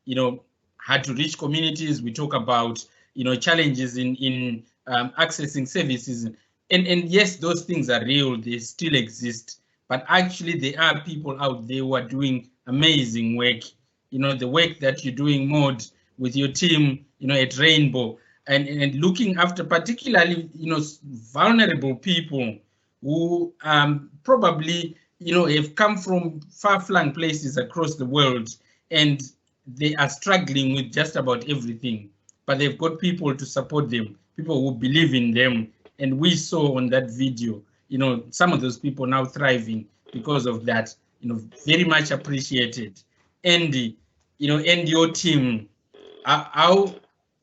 you know, how to reach communities. We talk about, you know, challenges in accessing services. And yes, those things are real, they still exist. But actually, there are people out there who are doing amazing work. You know, the work that you're doing, Maud, with your team, you know, at Rainbow, and looking after particularly, you know, vulnerable people who probably, you know, have come from far-flung places across the world, and they are struggling with just about everything, but they've got people to support them, people who believe in them. And we saw on that video, you know, some of those people now thriving because of that, you know, very much appreciated. Andy, you know, and your team, how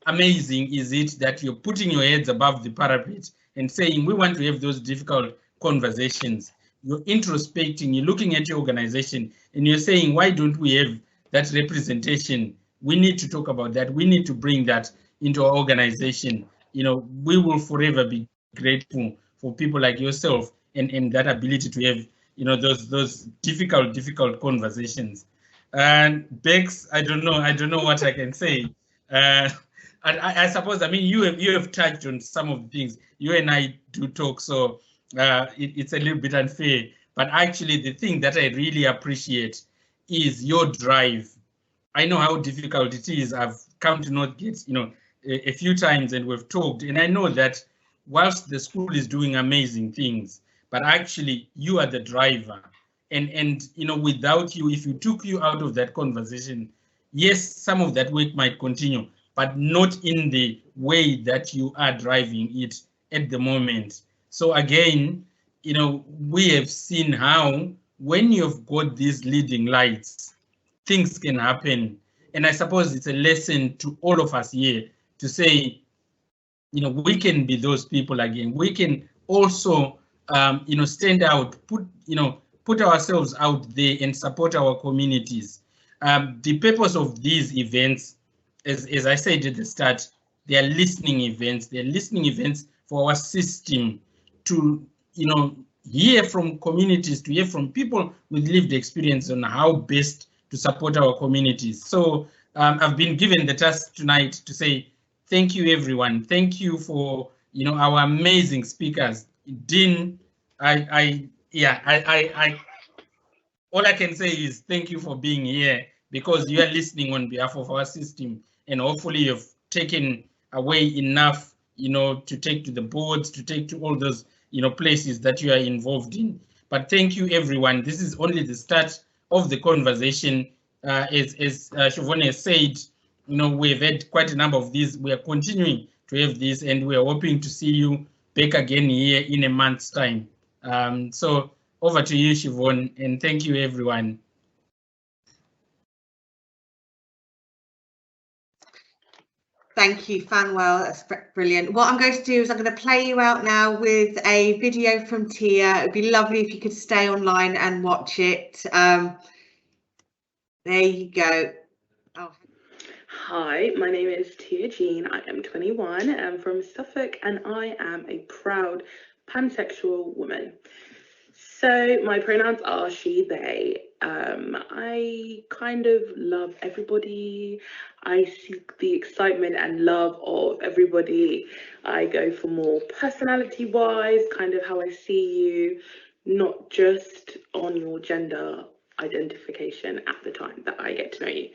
amazing is it that you're putting your heads above the parapet and saying, we want to have those difficult conversations. You're introspecting, you're looking at your organization, and you're saying, why don't we have that representation? We need to talk about that. We need to bring that into our organization. You know, we will forever be grateful for people like yourself and that ability to have, you know, those difficult conversations. And Bex, I don't know what I can say. I suppose, I mean, you have touched on some of the things. You and I do talk, so it's a little bit unfair. But actually, the thing that I really appreciate is your drive. I know how difficult it is. I've come to Northgate, you know, a few times, and we've talked. And I know that whilst the school is doing amazing things, but actually you are the driver. And you know, without you, if you took you out of that conversation, yes, some of that work might continue, but not in the way that you are driving it at the moment. So again, you know, we have seen how when you've got these leading lights, things can happen. And I suppose it's a lesson to all of us here to say, you know, we can be those people again. We can also, you know, stand out, put ourselves out there and support our communities. The purpose of these events, as I said at the start, they are listening events. They're listening events for our system to, you know, hear from communities, to hear from people with lived experience on how best to support our communities. So I've been given the task tonight to say, thank you, everyone. Thank you for, you know, our amazing speakers. Dean, all I can say is thank you for being here, because you are listening on behalf of our system, and hopefully you've taken away enough, you know, to take to the boards, to take to all those, you know, places that you are involved in. But thank you, everyone. This is only the start of the conversation. As Siobhan has said, you know, we've had quite a number of these. We are continuing to have these, and we are hoping to see you back again here in a month's time. So over to you, Siobhan, and thank you, everyone. Thank you, Fanwell. That's brilliant. What I'm going to do is I'm going to play you out now with a video from Tia. It'd be lovely if you could stay online and watch it. There you go. Oh. Hi, my name is Tia Jean. I am 21. I'm from Suffolk and I am a proud pansexual woman. So my pronouns are she, they. I kind of love everybody. I seek the excitement and love of everybody. I go for more personality-wise, kind of how I see you, not just on your gender identification at the time that I get to know you.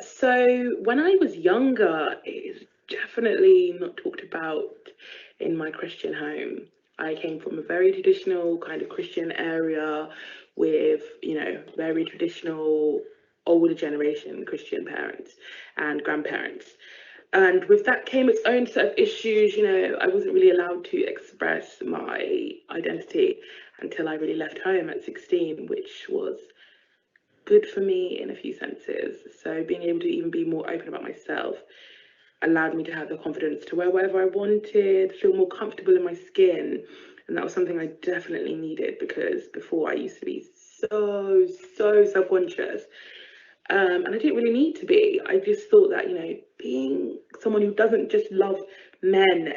So when I was younger, it is definitely not talked about in my Christian home. I came from a very traditional kind of Christian area with, you know, very traditional older generation Christian parents and grandparents. And with that came its own set of issues. You know, I wasn't really allowed to express my identity until I really left home at 16, which was good for me in a few senses. So being able to even be more open about myself allowed me to have the confidence to wear whatever I wanted, feel more comfortable in my skin. And that was something I definitely needed, because before I used to be so self-conscious. And I didn't really need to be. I just thought that, you know, being someone who doesn't just love men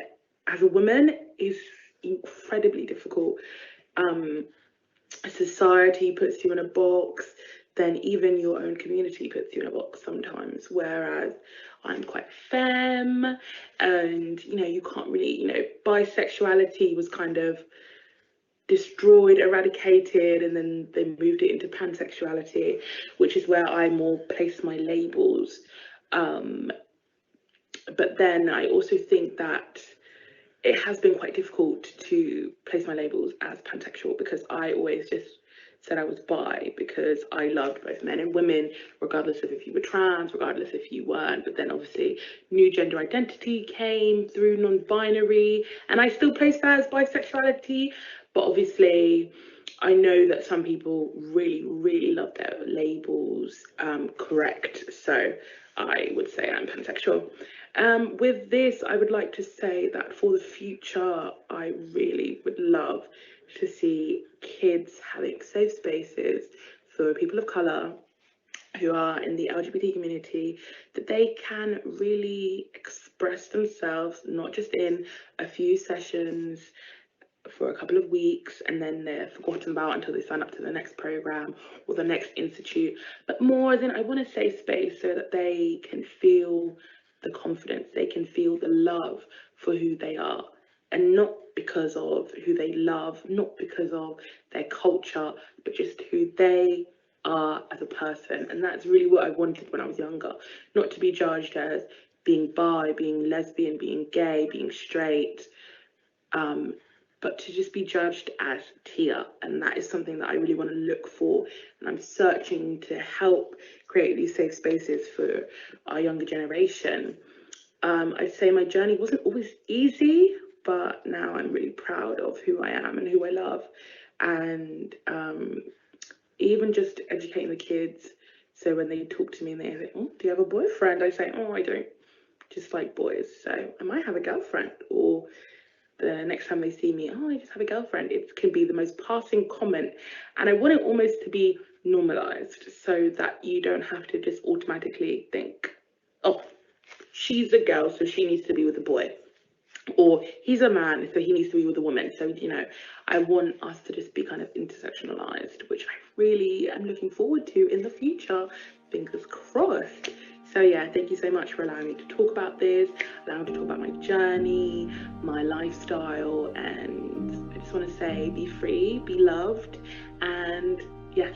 as a woman is incredibly difficult. Society puts you in a box, then even your own community puts you in a box sometimes, whereas I'm quite femme, and you know, you can't really, you know, bisexuality was kind of destroyed, eradicated, and then they moved it into pansexuality, which is where I more place my labels. But then I also think that it has been quite difficult to place my labels as pansexual, because I always just said I was bi because I loved both men and women, regardless of if you were trans, regardless if you weren't. But then obviously new gender identity came through non-binary, and I still place that as bisexuality. But obviously I know that some people really love their labels correct. So I would say I'm pansexual. With this, I would like to say that for the future, I really would love to see kids having safe spaces for people of colour who are in the LGBT community, that they can really express themselves, not just in a few sessions for a couple of weeks and then they're forgotten about until they sign up to the next program or the next institute, but more than, I want a safe space so that they can feel the confidence, they can feel the love for who they are, and not because of who they love, not because of their culture, but just who they are as a person. And that's really what I wanted when I was younger, not to be judged as being bi, being lesbian, being gay, being straight, but to just be judged as Tia. And that is something that I really want to look for, and I'm searching to help create these safe spaces for our younger generation. I'd say my journey wasn't always easy, but now I'm really proud of who I am and who I love. And even just educating the kids, so when they talk to me and they say, oh, do you have a boyfriend? I say, oh, I don't just like boys, so I might have a girlfriend. Or the next time they see me, oh, I just have a girlfriend. It can be the most passing comment. And I want it almost to be normalized, so that you don't have to just automatically think, oh, she's a girl, so she needs to be with a boy. Or he's a man, so he needs to be with a woman. So, you know, I want us to just be kind of intersectionalized, which I really am looking forward to in the future. Fingers crossed. So yeah, thank you so much for allowing me to talk about this, allowing me to talk about my journey, my lifestyle, and I just want to say, be free, be loved, and yes,